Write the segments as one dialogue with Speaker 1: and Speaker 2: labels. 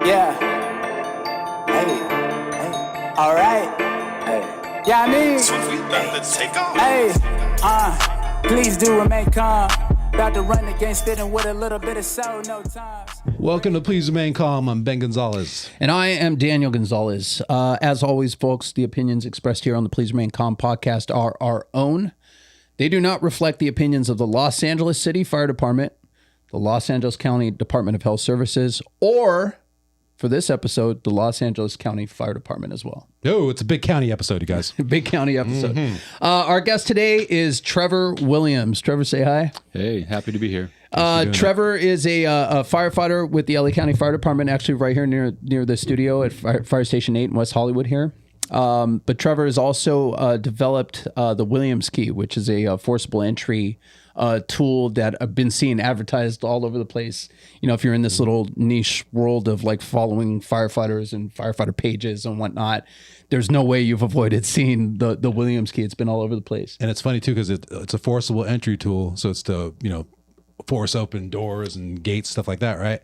Speaker 1: Yeah. Hey. All right. Hey. Yeah, I mean.
Speaker 2: So we about to take off.
Speaker 1: Hey. Please do remain calm. About to run against it and with a little bit of soul, no times.
Speaker 3: Welcome to Please Remain Calm. I'm Ben Gonzalez.
Speaker 4: And I am Daniel Gonzalez. As always, folks, the opinions expressed here on the Please Remain Calm podcast are our own. They do not reflect the opinions of the Los Angeles City Fire Department, the Los Angeles County Department of Health Services, or, for this episode, the Los Angeles County Fire Department as well.
Speaker 3: Oh, it's a big county episode, you guys.
Speaker 4: Big county episode. Our guest today is Trevor Williams. Trevor, say hi.
Speaker 5: Hey, happy to be here.
Speaker 4: Trevor is a firefighter with the LA County Fire Department, actually right here near the studio at Fire Station 8 in West Hollywood here. But Trevor has also developed the Williams key, which is a forcible entry tool that I've been seeing advertised all over the place. You know, if you're in this little niche world of like following firefighters and firefighter pages and whatnot, there's no way you've avoided seeing the Williams key. It's been all over the place.
Speaker 3: And it's funny too, because it's a forcible entry tool. So it's to, force open doors and gates, stuff like that, right?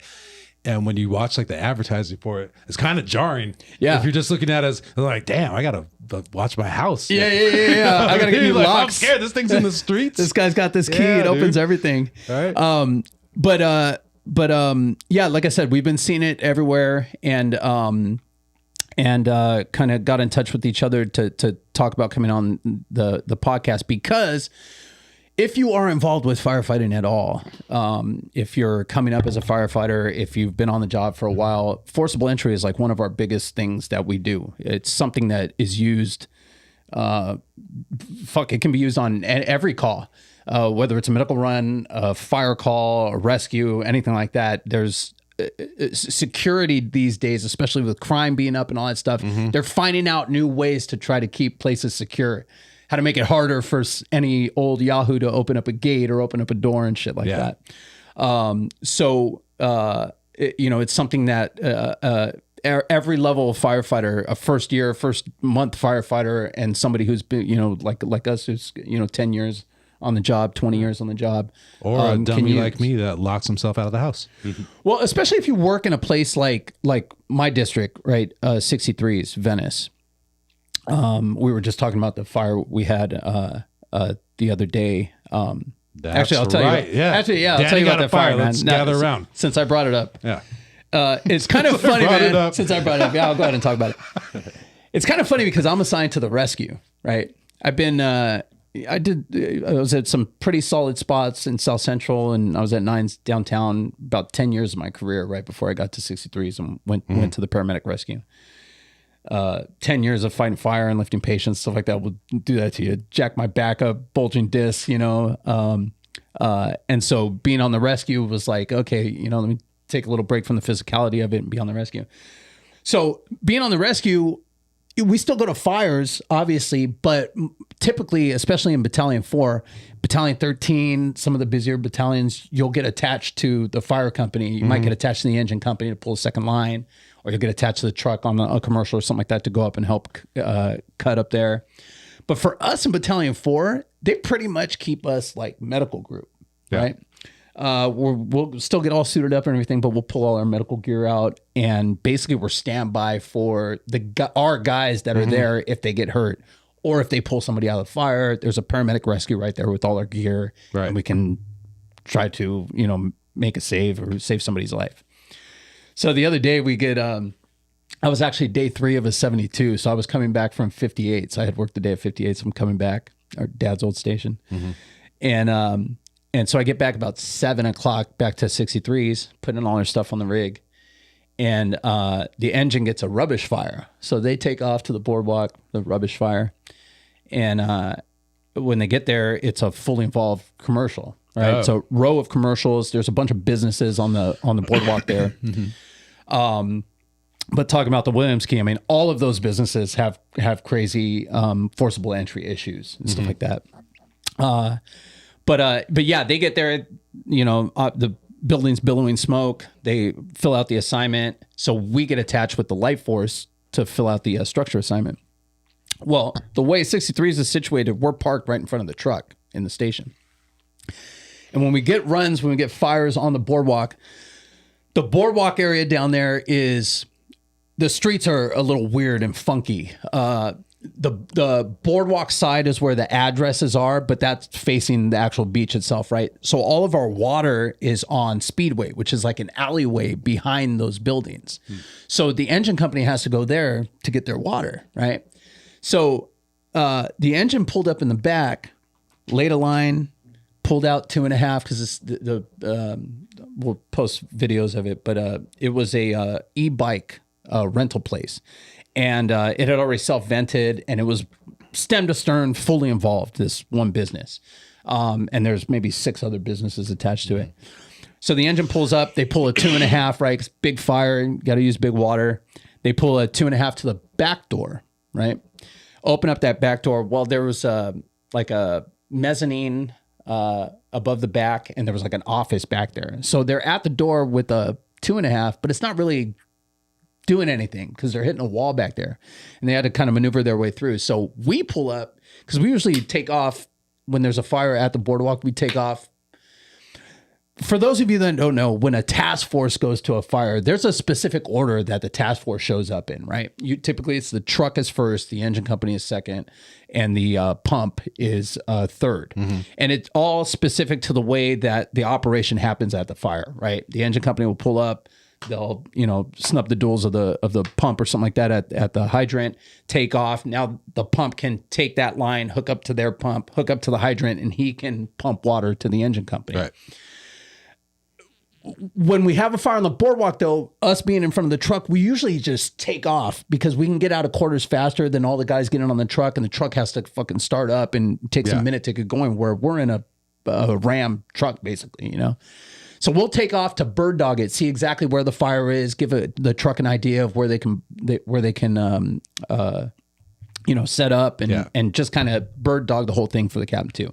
Speaker 3: And when you watch like the advertising for it, it's kind of jarring. Yeah. If you're just looking at it as like, damn, I got to watch my house.
Speaker 4: Yeah. I got to get new
Speaker 3: like,
Speaker 4: locks.
Speaker 3: I'm scared. This thing's in the streets.
Speaker 4: This guy's got this key. It opens everything.
Speaker 3: All right.
Speaker 4: Yeah, like I said, we've been seeing it everywhere and kind of got in touch with each other to talk about coming on the podcast, because if you are involved with firefighting at all, if you're coming up as a firefighter, if you've been on the job for a while, forcible entry is like one of our biggest things that we do. It's something that is used, it can be used on every call, whether it's a medical run, a fire call, a rescue, anything like that. There's security these days, especially with crime being up and all that stuff. Mm-hmm. They're finding out new ways to try to keep places secure. How to make it harder for any old Yahoo to open up a gate or open up a door and shit like that. It's something that every level of firefighter, a first month firefighter, and somebody who's been, like us, who's 10 years on the job, 20 years on the job,
Speaker 3: or a dummy like me that locks himself out of the house.
Speaker 4: Well, especially if you work in a place like my district, right? 63s, Venice. We were just talking about the fire we had the other day. Actually, I'll tell you. I'll tell you about that fire, man.
Speaker 3: Let's gather around.
Speaker 4: Since I brought it up.
Speaker 3: Yeah.
Speaker 4: It's kind of funny, man. Since I brought it up. Yeah, I'll go ahead and talk about it. It's kind of funny because I'm assigned to the rescue, right? I've been, I was at some pretty solid spots in South Central, and I was at Nines downtown about 10 years of my career right before I got to 63s and went to the paramedic rescue. 10 years of fighting fire and lifting patients, stuff like that will do that to you. Jack my back up, bulging discs, and so being on the rescue was like, okay, let me take a little break from the physicality of it and be on the rescue. So being on the rescue, we still go to fires, obviously, but typically, especially in Battalion 4, Battalion 13, some of the busier battalions, you'll get attached to the fire company. You might get attached to the engine company to pull a second line, or you'll get attached to the truck on a commercial or something like that to go up and help cut up there. But for us in Battalion 4, they pretty much keep us like medical group, right? We'll still get all suited up and everything, but we'll pull all our medical gear out, and basically we're standby for our guys that are there if they get hurt, or if they pull somebody out of the fire. There's a paramedic rescue right there with all our gear, and we can try to make a save or save somebody's life. So the other day we get, I was actually day 3 of a 72. So I was coming back from 58. So I had worked the day of 58. So I'm coming back, our dad's old station. And so I get back about 7 o'clock back to 63s, putting all our stuff on the rig. And the engine gets a rubbish fire. So they take off to the boardwalk, the rubbish fire. And when they get there, it's a fully involved commercial. Right, it's a row of commercials. There's a bunch of businesses on the boardwalk there. But talking about the Williams key, I mean, all of those businesses have crazy forcible entry issues and stuff like that. But yeah, they get there. The building's billowing smoke. They fill out the assignment, so we get attached with the light force to fill out the structure assignment. Well, the way 63s is situated, we're parked right in front of the truck in the station. And when we get runs, when we get fires on the boardwalk, The boardwalk area down there is, the streets are a little weird and funky. The boardwalk side is where the addresses are, but that's facing the actual beach itself, right? So all of our water is on Speedway, which is like an alleyway behind those buildings. So the engine company has to go there to get their water, right? So the engine pulled up in the back, laid a line, pulled out 2.5 because we'll post videos of it, but it was a e-bike rental place. And it had already self-vented, and it was stem to stern, fully involved, this one business. And there's maybe 6 other businesses attached to it. So the engine pulls up. They pull a 2.5, right? 'Cause big fire, got to use big water. They pull a 2.5 to the back door, right? Open up that back door. Well, there was like a mezzanine above the back, and there was like an office back there. So they're at the door with a 2.5, but it's not really doing anything because they're hitting a wall back there, and they had to kind of maneuver their way through. So we pull up because we usually take off when there's a fire at the boardwalk. We take off. For those of you that don't know, when a task force goes to a fire, there's a specific order that the task force shows up in, right? Typically it's the truck is first, the engine company is second, and the pump is third. And it's all specific to the way that the operation happens at the fire, right? The engine company will pull up. They'll, snub the duals of the pump or something like that at the hydrant, take off. Now the pump can take that line, hook up to their pump, hook up to the hydrant, and he can pump water to the engine company.
Speaker 3: Right.
Speaker 4: When we have a fire on the boardwalk, though, us being in front of the truck, we usually just take off because we can get out of quarters faster than all the guys getting on the truck, and the truck has to fucking start up and it takes a minute to get going, where we're in a Ram truck, basically, So we'll take off to bird dog it, see exactly where the fire is, give the truck an idea of where they can set up and just kind of bird dog the whole thing for the captain too.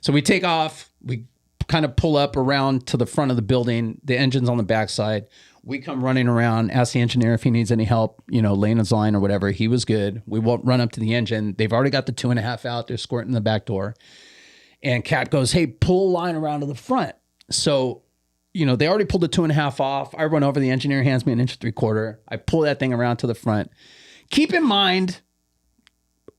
Speaker 4: So we take off, we kind of pull up around to the front of the building. The engine's on the backside. We come running around, ask the engineer if he needs any help, laying his line or whatever. He was good. We won't run up to the engine. They've already got the 2.5 out. They're squirting the back door. And Cat goes, hey, pull a line around to the front. So, they already pulled the 2.5 off. I run over, the engineer hands me an 1.75 inch. I pull that thing around to the front. Keep in mind,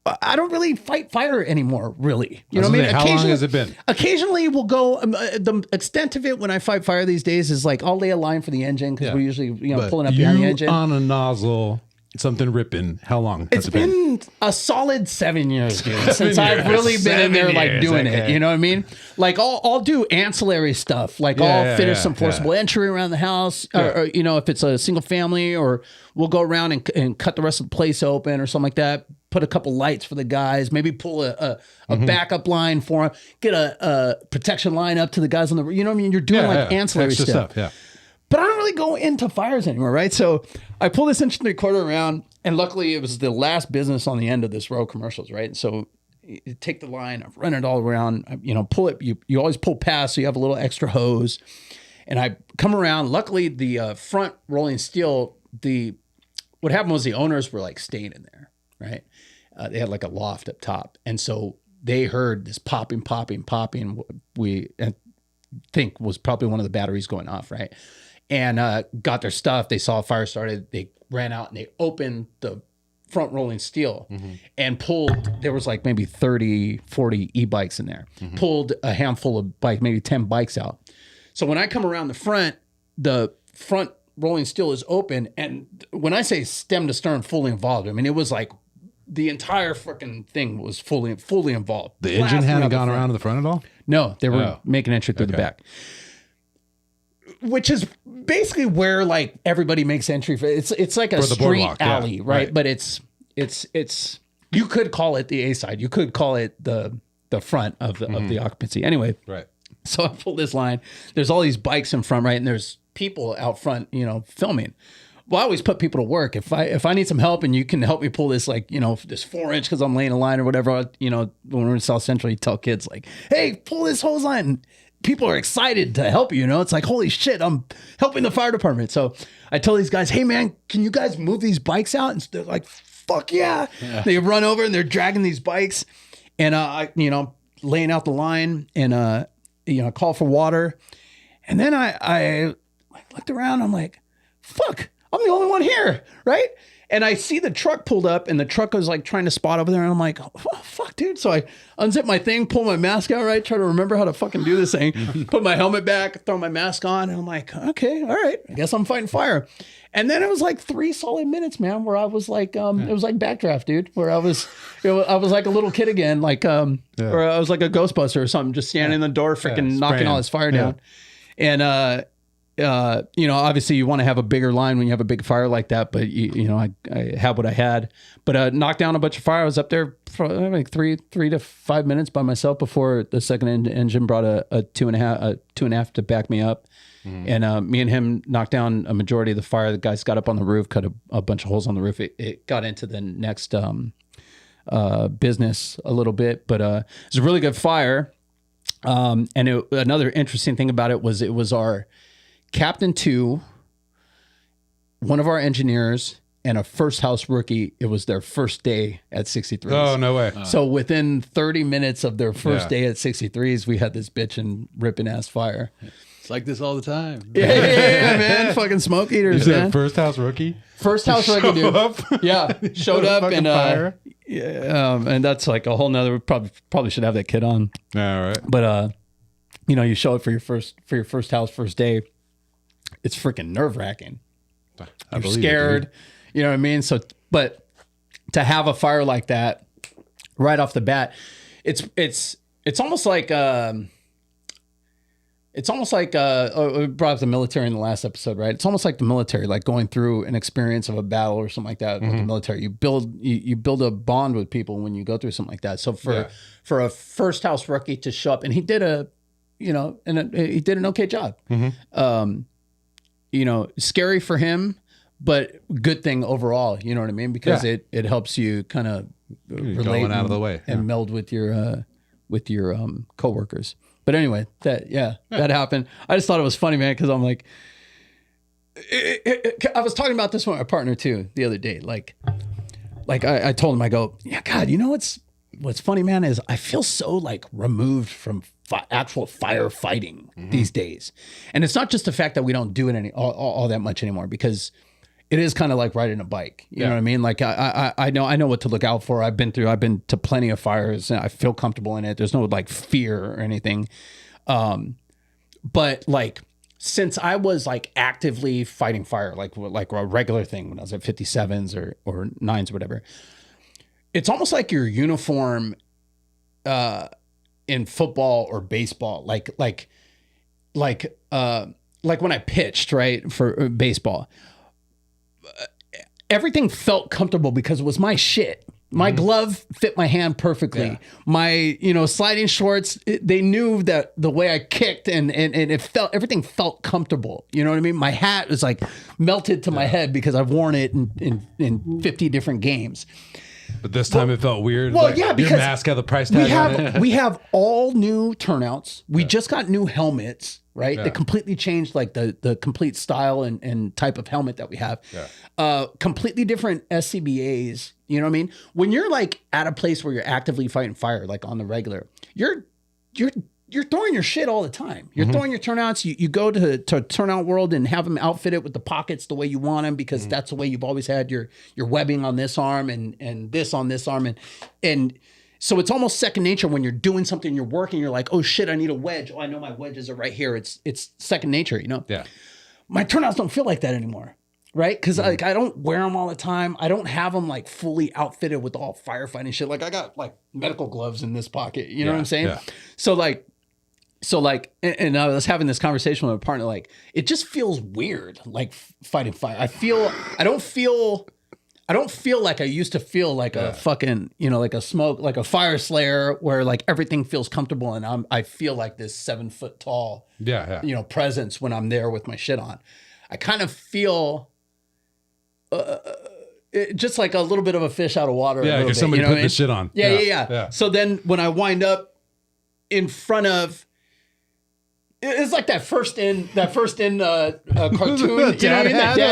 Speaker 4: I don't really fight fire anymore, really. You know what I mean?
Speaker 3: How long has it been?
Speaker 4: Occasionally we'll go, the extent of it when I fight fire these days is like, I'll lay a line for the engine because we're usually, pulling up behind the engine.
Speaker 3: On a nozzle, something ripping, how long has
Speaker 4: it been? A solid 7 years, dude, since I've really been in there, like doing it. You know what I mean? Like I'll do ancillary stuff. Like I'll finish some forcible entry around the house, or if it's a single family, or we'll go around and cut the rest of the place open or something like that. Put a couple lights for the guys, maybe pull a backup line for them, get a protection line up to the guys on the, what I mean? You're doing ancillary stuff. Yeah. But I don't really go into fires anymore, right? So I pull this 1.75 inch around, and luckily it was the last business on the end of this row of commercials, right? So you take the line, I run it all around, pull it, you always pull past, so you have a little extra hose. And I come around, luckily the front rolling steel, what happened was the owners were like staying in there, right? They had like a loft up top. And so they heard this popping. We think was probably one of the batteries going off, right? And got their stuff. They saw a fire started. They ran out and they opened the front rolling steel and pulled. There was like maybe 30, 40 e-bikes in there. Pulled a handful of bikes, maybe 10 bikes out. So when I come around the front rolling steel is open. And when I say stem to stern fully involved, I mean, it was like the entire freaking thing was fully involved.
Speaker 3: The engine hadn't gone around to the front at all?
Speaker 4: No, they were making entry through the back. Which is basically where like everybody makes entry for. It's like a street alley, right? But it's you could call it the A side. You could call it the front of the occupancy. Anyway,
Speaker 3: right.
Speaker 4: So I pull this line. There's all these bikes in front, right? And there's people out front, filming. Well, I always put people to work. If I need some help and you can help me pull this, like, this 4-inch because I'm laying a line or whatever, when we're in South Central, you tell kids like, hey, pull this hose line. People are excited to help you, It's like, holy shit, I'm helping the fire department. So I tell these guys, hey man, can you guys move these bikes out? And they're like, fuck yeah. They run over and they're dragging these bikes. And I laying out the line and call for water. And then I I looked around. I'm like, fuck, I'm the only one here, right? And I see the truck pulled up, and the truck was like trying to spot over there. And I'm like, oh, fuck, dude. So I unzip my thing, pull my mask out, right? Try to remember how to fucking do this thing. Put my helmet back, throw my mask on. And I'm like, okay, all right. I guess I'm fighting fire. And then it was like 3 solid minutes, man, where I was like, it was like Backdraft, dude, where I was like a little kid again, like, or I was like a Ghostbuster or something, just standing in the door, freaking knocking all this fire down. And, you know, obviously you want to have a bigger line when you have a big fire like that, but you know, I had what I had, but knocked down a bunch of fire. I was up there for like 3 to 5 minutes by myself before the second engine brought a two and a half to back me up. And me and him knocked down a majority of the fire. The guys got up on the roof, cut a bunch of holes on the roof. It got into the next business a little bit, but it was a really good fire. And another interesting thing about it was our Captain 2, one of our engineers, and a first house rookie. It was their first day at 63s.
Speaker 3: Oh, no way.
Speaker 4: So within 30 minutes of their first day at 63s, we had this bitchin' ripping ass fire.
Speaker 2: It's like this all the time.
Speaker 4: Yeah, man. Fucking smoke eaters, man.
Speaker 3: First house rookie?
Speaker 4: First house rookie, dude.
Speaker 3: Up?
Speaker 4: Yeah. Showed up and
Speaker 3: fire.
Speaker 4: and that's like a whole nother, probably should have that kid on.
Speaker 3: All right.
Speaker 4: But you know, you show up for your first house, first day. It's freaking nerve-wracking. You're scared. You know what I mean? So, but to have a fire like that right off the bat, it's almost like we brought up the military in the last episode, right? It's almost like the military, like going through an experience of a battle or something like that with the military. You build a bond with people when you go through something like that. So for a first house rookie to show up, and he did he did an okay job. You know, scary for him, but good thing overall. You know what I mean? Because it helps you kind of relate
Speaker 3: out of the way
Speaker 4: and meld with your coworkers. But anyway, that happened. I just thought it was funny, man, because I'm like, I was talking about this with my partner too the other day. Like I told him, I go, yeah, God, you know what's funny, man, is I feel so like removed from actual firefighting these days. And it's not just the fact that we don't do it all that much anymore, because it is kind of like riding a bike. You know what I mean? Like I know what to look out for. I've been to plenty of fires and I feel comfortable in it. There's no like fear or anything. But like, since I was like actively fighting fire, like a regular thing when I was at 57s or 9s or whatever, it's almost like your uniform, in football or baseball, like when I pitched, right, for baseball, everything felt comfortable because it was my shit. My glove fit my hand perfectly. Yeah. My, sliding shorts, they knew that the way I kicked and everything felt comfortable. You know what I mean? My hat was like melted to my head because I've worn it in 50 different games.
Speaker 3: But this time it felt weird.
Speaker 4: Well,
Speaker 3: like,
Speaker 4: yeah, because
Speaker 3: your mask had the price tag on it.
Speaker 4: We have all new turnouts. We just got new helmets, right? They completely changed like the complete style and type of helmet that we have. Yeah. Completely different SCBAs. You know what I mean? When you're like at a place where you're actively fighting fire, like on the regular, you're throwing your shit all the time. You're throwing your turnouts. You go to turnout world and have them outfitted with the pockets the way you want them, because that's the way you've always had your webbing on this arm and this on this arm. And so it's almost second nature when you're doing something, you're working, you're like, oh shit, I need a wedge. Oh, I know my wedges are right here. It's second nature, Yeah. My turnouts don't feel like that anymore. Right? Because like I don't wear them all the time. I don't have them like fully outfitted with all firefighting shit. Like I got like medical gloves in this pocket. You know what I'm saying? Yeah. So like, and I was having this conversation with a partner, like, it just feels weird, like fighting fire. I don't feel like I used to feel like a fucking, like a smoke, like a fire slayer where like everything feels comfortable. And I feel like this 7 foot tall, presence when I'm there with my shit on. I kind of feel just like a little bit of a fish out of water.
Speaker 3: Yeah, because somebody put the shit on.
Speaker 4: Yeah. So then when I wind up in front of, it's like that first in cartoon that dad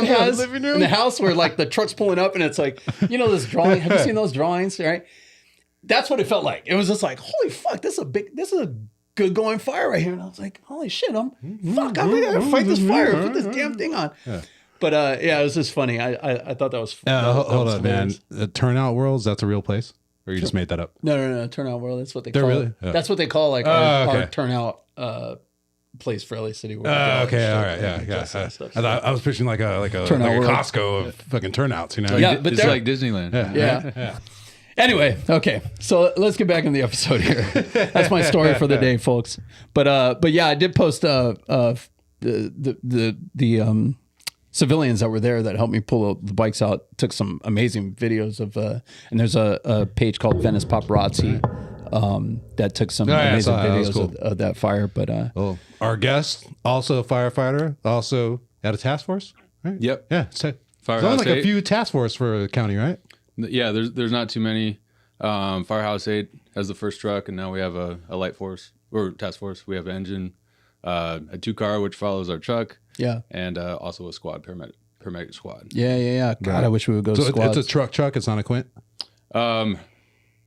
Speaker 4: has in the house where like the truck's pulling up and it's like, this drawing. Have you seen those drawings? Right. That's what it felt like. It was just like, holy fuck, this is a good going fire right here. And I was like, holy shit, I'm gonna fight this fire, put this damn thing on. Yeah. But it was just funny. I thought that was
Speaker 3: hold on, man. The Turnout Worlds, that's a real place? Or you just made that up?
Speaker 4: No. Turnout World, that's what they call it. Yeah. That's what they call like our turnout place for LA City.
Speaker 3: Okay, all right, yeah. I was picturing like a Costco of fucking turnouts, you know?
Speaker 2: Yeah, but it's like Disneyland.
Speaker 4: Yeah. Anyway, okay, so let's get back in the episode here. That's my story for the day, folks. But yeah, I did post the civilians that were there that helped me pull the bikes out. Took some amazing videos of, and there's a page called Venice Paparazzi that took some amazing videos of that fire. But
Speaker 3: our guest, also a firefighter, also at a task force, right?
Speaker 2: Yep.
Speaker 3: Yeah. So there's only like a few task force for the county, right?
Speaker 2: Yeah, there's not too many. Firehouse 8 has the first truck, and now we have a light force or task force. We have an engine, a 2-car which follows our truck.
Speaker 4: Yeah,
Speaker 2: and also a squad, paramedic squad.
Speaker 4: Yeah. God, I wish we would go. So squads.
Speaker 3: It's a truck. It's not a Quint.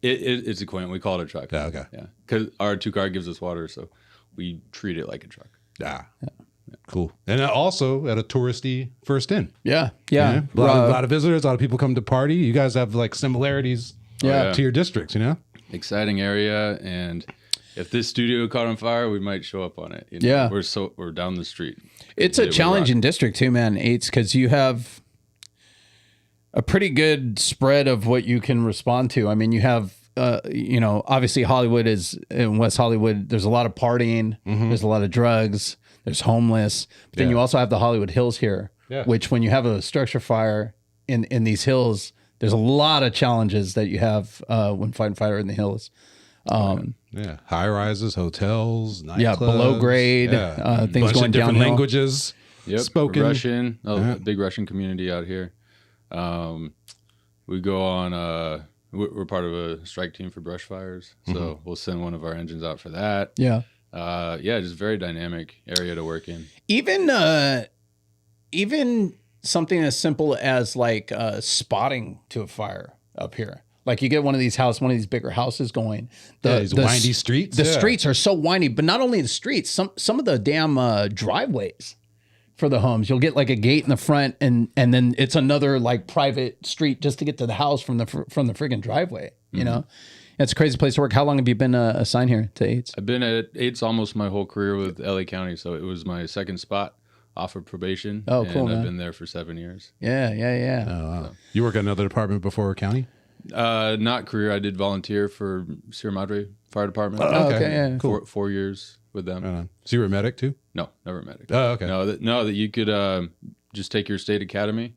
Speaker 2: It's a Quint. We call it a truck.
Speaker 3: Yeah. Okay.
Speaker 2: Yeah, because our 2-car gives us water, so we treat it like a truck.
Speaker 3: Yeah. Cool. And also at a touristy first in.
Speaker 4: Yeah.
Speaker 3: A lot of visitors. A lot of people come to party. You guys have like similarities. To your districts. You know.
Speaker 2: Exciting area, and if this studio caught on fire, we might show up on it. You know?
Speaker 4: Yeah.
Speaker 2: We're down the street.
Speaker 4: It's a challenging district too, man. 8's because you have a pretty good spread of what you can respond to. I mean, you have, obviously Hollywood is in West Hollywood. There's a lot of partying. Mm-hmm. There's a lot of drugs. There's homeless. But then you also have the Hollywood Hills here, which when you have a structure fire in these hills, there's a lot of challenges that you have when fighting fire in the hills.
Speaker 3: High rises, hotels, nightclubs.
Speaker 4: Below grade, things going downhill.
Speaker 3: Languages.
Speaker 2: Yep,
Speaker 3: spoken.
Speaker 2: Russian. A big Russian community out here. We go on. We're part of a strike team for brush fires, so we'll send one of our engines out for that.
Speaker 4: Yeah.
Speaker 2: Just very dynamic area to work in.
Speaker 4: Even something as simple as like spotting to a fire up here. Like you get one of these bigger houses going.
Speaker 3: These windy streets.
Speaker 4: The streets are so windy, but not only the streets, some of the damn driveways for the homes. You'll get like a gate in the front, and then it's another like private street just to get to the house from the friggin' driveway. You know, it's a crazy place to work. How long have you been assigned here to 8's?
Speaker 2: I've been at 8's almost my whole career with LA County, so it was my second spot off of probation.
Speaker 4: Oh, cool, man.
Speaker 2: I've been there for 7 years.
Speaker 4: Yeah.
Speaker 3: Oh, wow. So. You work at another department before county?
Speaker 2: Not career. I did volunteer for Sierra Madre Fire Department.
Speaker 4: Oh, okay. Yeah.
Speaker 2: Cool. 4 years with them.
Speaker 3: So you were a medic too?
Speaker 2: No, never a medic.
Speaker 3: Oh, okay.
Speaker 2: No, that you could just take your state academy,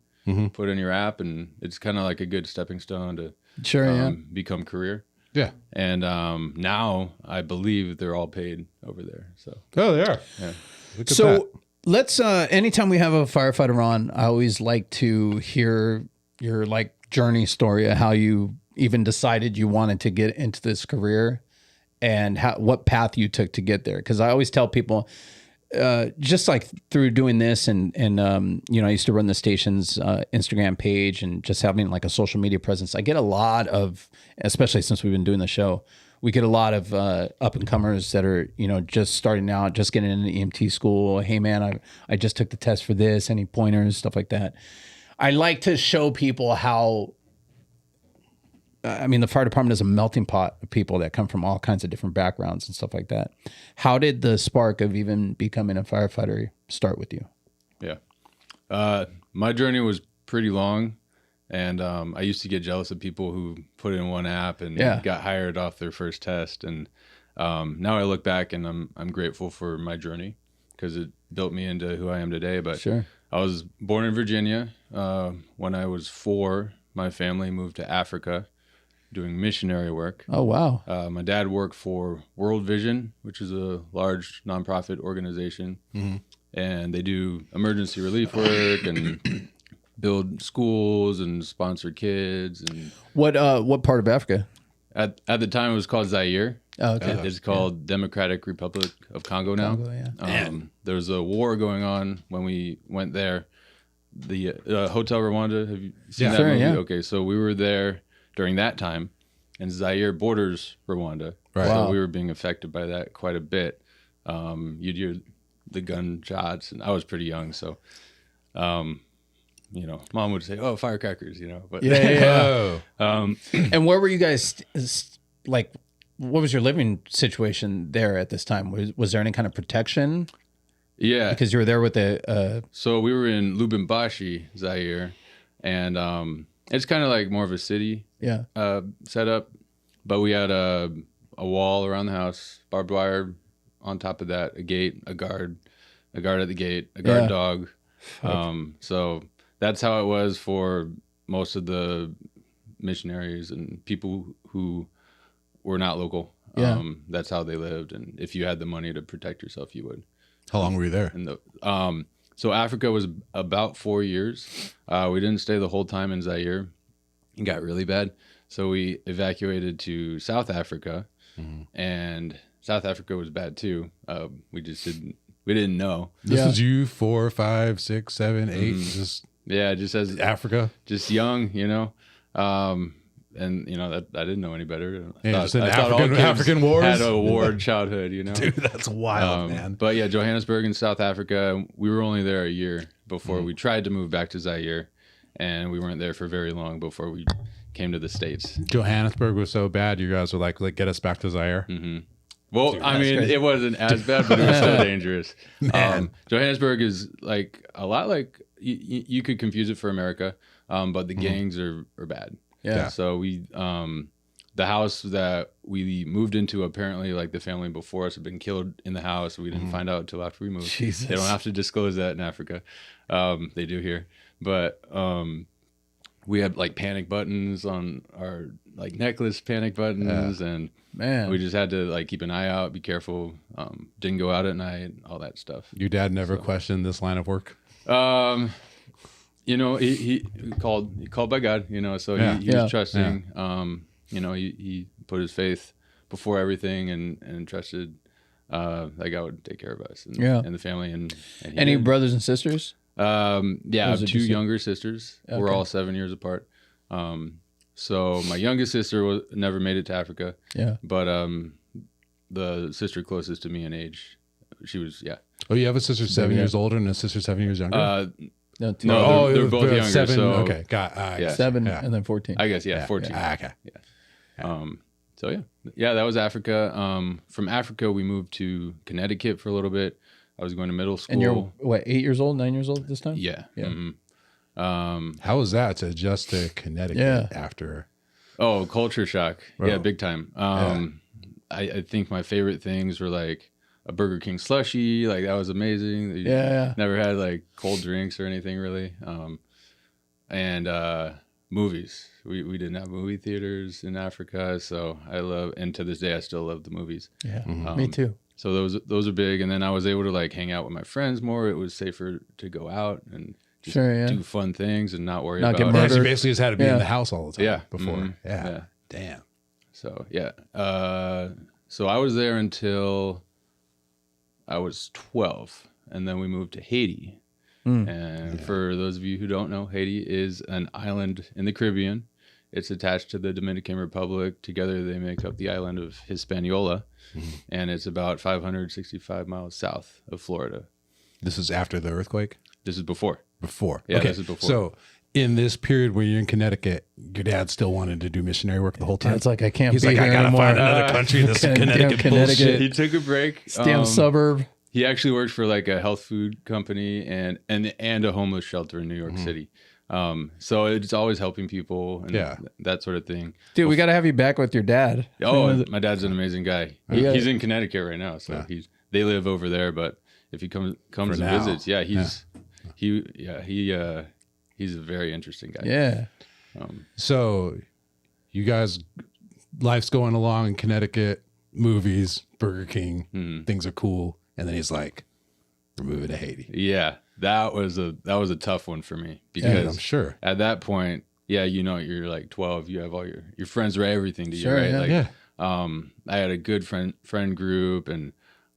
Speaker 2: put in your app, and it's kind of like a good stepping stone to become career.
Speaker 3: Yeah.
Speaker 2: And now I believe they're all paid over there. So.
Speaker 3: Oh, they are.
Speaker 2: Yeah.
Speaker 3: Look at that.
Speaker 4: Let's anytime we have a firefighter on, I always like to hear your like journey story of how you even decided you wanted to get into this career and what path you took to get there. Because I always tell people, just like through doing this and I used to run the station's Instagram page and just having like a social media presence. I get a lot of, especially since we've been doing the show, we get a lot of up and comers that are, just starting out, just getting into EMT school. Hey man, I just took the test for this, any pointers, stuff like that. I like to show people how, the fire department is a melting pot of people that come from all kinds of different backgrounds and stuff like that. How did the spark of even becoming a firefighter start with you?
Speaker 2: Yeah. My journey was pretty long, and I used to get jealous of people who put in one app and got hired off their first test. And now I look back and I'm grateful for my journey because it built me into who I am today. But
Speaker 4: sure.
Speaker 2: I was born in Virginia. When I was 4, my family moved to Africa doing missionary work.
Speaker 4: Oh, wow.
Speaker 2: My dad worked for World Vision, which is a large nonprofit organization. Mm-hmm. And they do emergency relief work and build schools and sponsor kids. And
Speaker 4: what part of Africa?
Speaker 2: At the time, it was called Zaire.
Speaker 4: Oh, okay.
Speaker 2: It's called Democratic Republic of Congo now. There was a war going on when we went there. The Hotel Rwanda, have you seen that movie?
Speaker 4: Yeah.
Speaker 2: Okay, so we were there during that time, and Zaire borders Rwanda.
Speaker 3: Right.
Speaker 2: So we were being affected by that quite a bit. You'd hear the gunshots, and I was pretty young, so you know, mom would say, "Oh, firecrackers," you know. But
Speaker 4: and where were you guys? Like, what was your living situation there at this time? Was there any kind of protection?
Speaker 2: Yeah,
Speaker 4: because you were there with the.
Speaker 2: So we were in Lubumbashi, Zaire, and it's kind of like more of a city setup, but we had a wall around the house, barbed wire on top of that, a gate, a guard at the gate, a guard dog. So that's how it was for most of the missionaries and people who were not local. That's how they lived, and if you had the money to protect yourself, you would.
Speaker 3: How long were you there?
Speaker 2: And so Africa was about 4 years. We didn't stay the whole time in Zaire. It got really bad, so we evacuated to South Africa, and South Africa was bad too. We didn't know.
Speaker 3: This was you 4, 5, 6, 7, 8. Just
Speaker 2: as
Speaker 3: Africa,
Speaker 2: just young, you know. And you know that I didn't know any better.
Speaker 3: I thought African wars
Speaker 2: had a war childhood, you know.
Speaker 3: Dude, that's wild, man.
Speaker 2: But yeah, Johannesburg in South Africa. We were only there a year before we tried to move back to Zaire, and we weren't there for very long before we came to the States.
Speaker 3: Johannesburg was so bad, you guys were like get us back to Zaire.
Speaker 2: Well, dude, I mean, it wasn't as bad, but it was still dangerous. Johannesburg is like a lot like you could confuse it for America, but the gangs are bad.
Speaker 4: Yeah.
Speaker 2: So we, the house that we moved into, apparently, like the family before us had been killed in the house. We didn't find out until after we moved.
Speaker 4: Jesus.
Speaker 2: They don't have to disclose that in Africa. They do here, but we had like panic buttons on our like necklace, panic buttons, and
Speaker 4: man,
Speaker 2: we just had to like keep an eye out, be careful. Didn't go out at night, all that stuff.
Speaker 3: Your dad never questioned this line of work?
Speaker 2: You know, he called by God, you know, so he was trusting. You know, he put his faith before everything and trusted that God would take care of us and the family. And
Speaker 4: any brothers and sisters?
Speaker 2: I have 2 younger sisters. Okay. We're all 7 years apart. So my youngest sister never made it to Africa. Yeah. But the sister closest to me in age, she was,
Speaker 3: Oh, you have a sister 7 years older and a sister 7 years younger?
Speaker 2: No, they're both younger.
Speaker 3: 7,
Speaker 2: so,
Speaker 3: okay,
Speaker 4: 7 and then 14.
Speaker 2: I guess 14.
Speaker 3: Okay.
Speaker 2: So that was Africa. From Africa, we moved to Connecticut for a little bit. I was going to middle school.
Speaker 4: And you're what, 8 years old, 9 years old at this time?
Speaker 2: Yeah.
Speaker 3: How was that to adjust to Connecticut after?
Speaker 2: Oh, culture shock. Bro. Yeah, big time. I think my favorite things were like a Burger King slushie, like that was amazing. Never had like cold drinks or anything really. And movies. We didn't have movie theaters in Africa, so and to this day I still love the movies.
Speaker 4: Yeah, me too.
Speaker 2: So those are big, and then I was able to like hang out with my friends more. It was safer to go out and just do fun things and not worry about
Speaker 3: it. You basically just had to be in the house all the time before.
Speaker 2: Yeah.
Speaker 3: Damn.
Speaker 2: So so I was there until I was 12, and then we moved to Haiti. And for those of you who don't know, Haiti is an island in the Caribbean. It's attached to the Dominican Republic. Together they make up the island of Hispaniola, and it's about 565 miles south of Florida.
Speaker 3: This is after the earthquake?
Speaker 2: This is before.
Speaker 3: Before.
Speaker 2: Yeah,
Speaker 3: okay.
Speaker 2: This is before.
Speaker 3: So in this period where you're in Connecticut, your dad still wanted to do missionary work the whole time?
Speaker 4: It's like, I can't
Speaker 3: He's
Speaker 4: be
Speaker 3: like,
Speaker 4: here
Speaker 3: I gotta
Speaker 4: anymore.
Speaker 3: find another country. This Connecticut bullshit.
Speaker 2: He took a break.
Speaker 4: Damn suburb.
Speaker 2: He actually worked for like a health food company and a homeless shelter in New York City. So it's always helping people and that sort of thing.
Speaker 4: Dude, we got to have you back with your dad.
Speaker 2: Oh, my dad's an amazing guy. He's in Connecticut right now, so they live over there. But if he comes and visits, he's a very interesting guy.
Speaker 4: Yeah.
Speaker 3: So you guys, life's going along in Connecticut, movies, Burger King, things are cool, and then he's like, "We're moving to Haiti."
Speaker 2: Yeah. That was a tough one for me because
Speaker 3: I'm sure
Speaker 2: at that point, you're like 12, you have all your friends are everything to you, right? I had a good friend group, and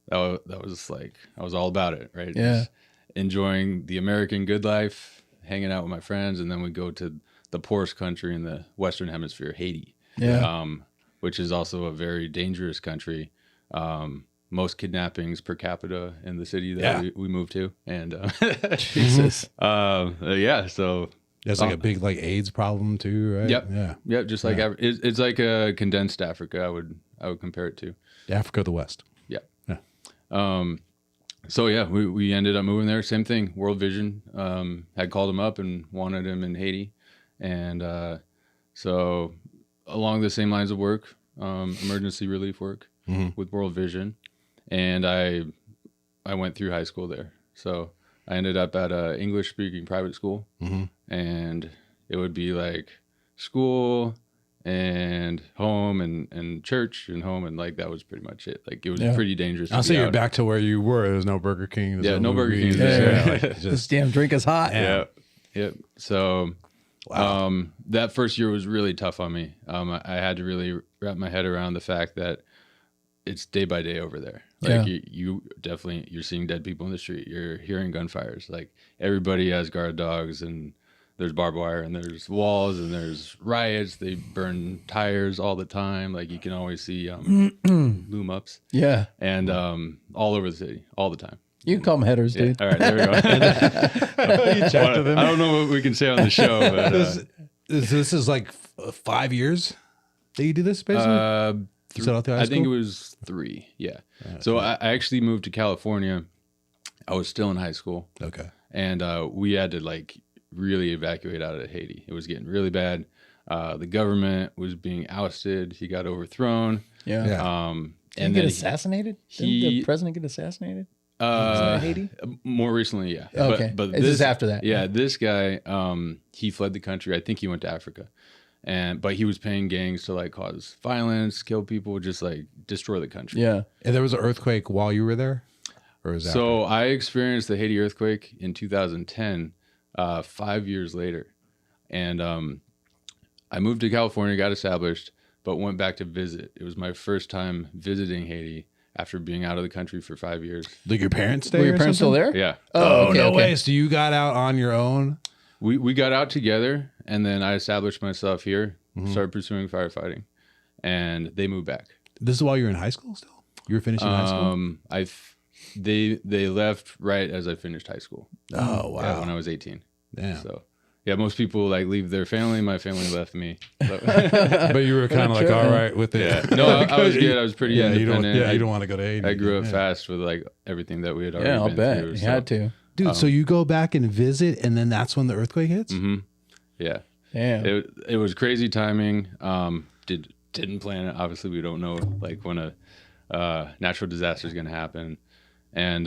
Speaker 2: that was like I was all about it, right?
Speaker 4: Yeah,
Speaker 2: just enjoying the American good life, hanging out with my friends, and then we go to the poorest country in the Western Hemisphere, Haiti.
Speaker 4: Yeah,
Speaker 2: which is also a very dangerous country. Most kidnappings per capita in the city that we moved to, and
Speaker 4: Jesus,
Speaker 2: yeah. So
Speaker 3: there's like a big like AIDS problem too, right?
Speaker 2: Yep. Yeah. Just like it's like a condensed Africa. I would compare it to
Speaker 3: Africa of the West.
Speaker 2: Yeah.
Speaker 3: Yeah.
Speaker 2: So yeah, we ended up moving there. Same thing. World Vision had called him up and wanted him in Haiti, and so along the same lines of work, emergency relief work with World Vision. And I went through high school there. So I ended up at a English speaking private school, and it would be like school and home and church and home, and like that was pretty much it. Like it was pretty dangerous.
Speaker 3: I'll say you're back to where you were. There was no Burger King.
Speaker 2: No Burger King.
Speaker 4: This damn drink is hot.
Speaker 2: Yep. So that first year was really tough on me. I had to really wrap my head around the fact that it's day by day over there. Like you definitely, you're seeing dead people in the street. You're hearing gunfires. Like everybody has guard dogs, and there's barbed wire, and there's walls, and there's riots. They burn tires all the time. Like you can always see loom ups. Yeah. And all over the city all the time.
Speaker 4: You can call them headers, dude.
Speaker 2: All right, there we go. You checked them. I don't know what we can say on the show. But,
Speaker 3: this is like 5 years that you do this, basically?
Speaker 2: I think it was 3. Yeah. So I actually moved to California. I was still in high school.
Speaker 3: Okay.
Speaker 2: And we had to like really evacuate out of Haiti. It was getting really bad. The government was being ousted. He got overthrown.
Speaker 4: Yeah.
Speaker 2: And
Speaker 4: then get assassinated? Didn't the president get assassinated? Haiti?
Speaker 2: More recently, yeah.
Speaker 4: Okay.
Speaker 2: But
Speaker 4: this is after that.
Speaker 2: Yeah, this guy, he fled the country. I think he went to Africa. But he was paying gangs to like cause violence, kill people, just like destroy the country.
Speaker 4: Yeah.
Speaker 3: And there was an earthquake while you were there? Or was that
Speaker 2: so I experienced the Haiti earthquake in 2010, 5 years later. And I moved to California, got established, but went back to visit. It was my first time visiting Haiti after being out of the country for 5 years.
Speaker 3: Like your parents stay?
Speaker 4: Were your parents still there?
Speaker 2: Yeah.
Speaker 3: Oh, okay, no way. So you got out on your own?
Speaker 2: We got out together, and then I established myself here, started pursuing firefighting, and they moved back.
Speaker 3: This is while you were in high school still? You were finishing high school?
Speaker 2: They left right as I finished high school.
Speaker 3: Oh, wow.
Speaker 2: Yeah, when I was 18.
Speaker 3: Damn.
Speaker 2: So, yeah, most people like leave their family. My family left me.
Speaker 3: But you were kind of like, all right with it.
Speaker 2: Yeah. No, I was good. I was pretty independent.
Speaker 3: You don't want to go to Haiti.
Speaker 2: I grew up fast with like everything that we had already
Speaker 4: I'll
Speaker 2: been
Speaker 4: bet.
Speaker 2: through.
Speaker 4: You had to.
Speaker 3: Dude, so you go back and visit, and then that's when the earthquake hits?
Speaker 2: Mm-hmm. Yeah.
Speaker 4: Damn.
Speaker 2: It was crazy timing. Didn't plan it. Obviously, we don't know like when a natural disaster is going to happen. And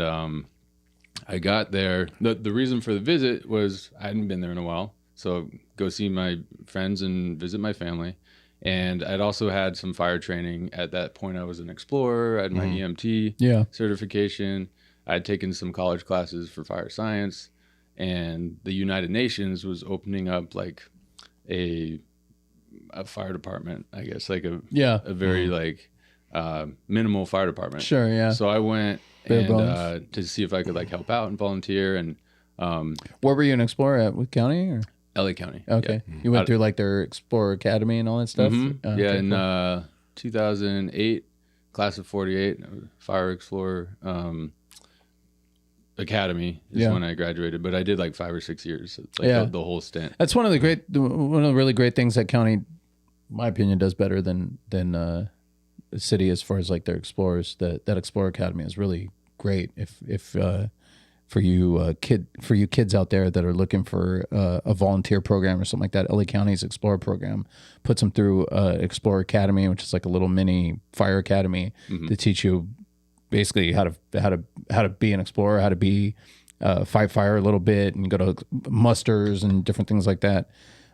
Speaker 2: I got there. The reason for the visit was I hadn't been there in a while. So go see my friends and visit my family. And I'd also had some fire training. At that point, I was an explorer. I had my EMT certification. I'd taken some college classes for fire science, and the United Nations was opening up like a fire department, I guess, like a very like minimal fire department.
Speaker 4: Sure, yeah.
Speaker 2: So I went to see if I could like help out and volunteer. And
Speaker 4: where were you an explorer at? What county or?
Speaker 2: LA County.
Speaker 4: Okay, yeah. You went through like their Explorer Academy and all that stuff.
Speaker 2: Okay, yeah, in 2008, class of 48, Fire Explorer. Academy is when I graduated, but I did like 5 or 6 years. It's like the whole stint.
Speaker 4: That's one of the really great things that county, in my opinion, does better than the city as far as like their explorers. That Explorer Academy is really great. If for you kids out there that are looking for a volunteer program or something like that, LA County's Explorer program puts them through Explorer Academy, which is like a little mini fire academy to teach you basically how to be an explorer, how to be fight fire a little bit, and go to musters and different things like that.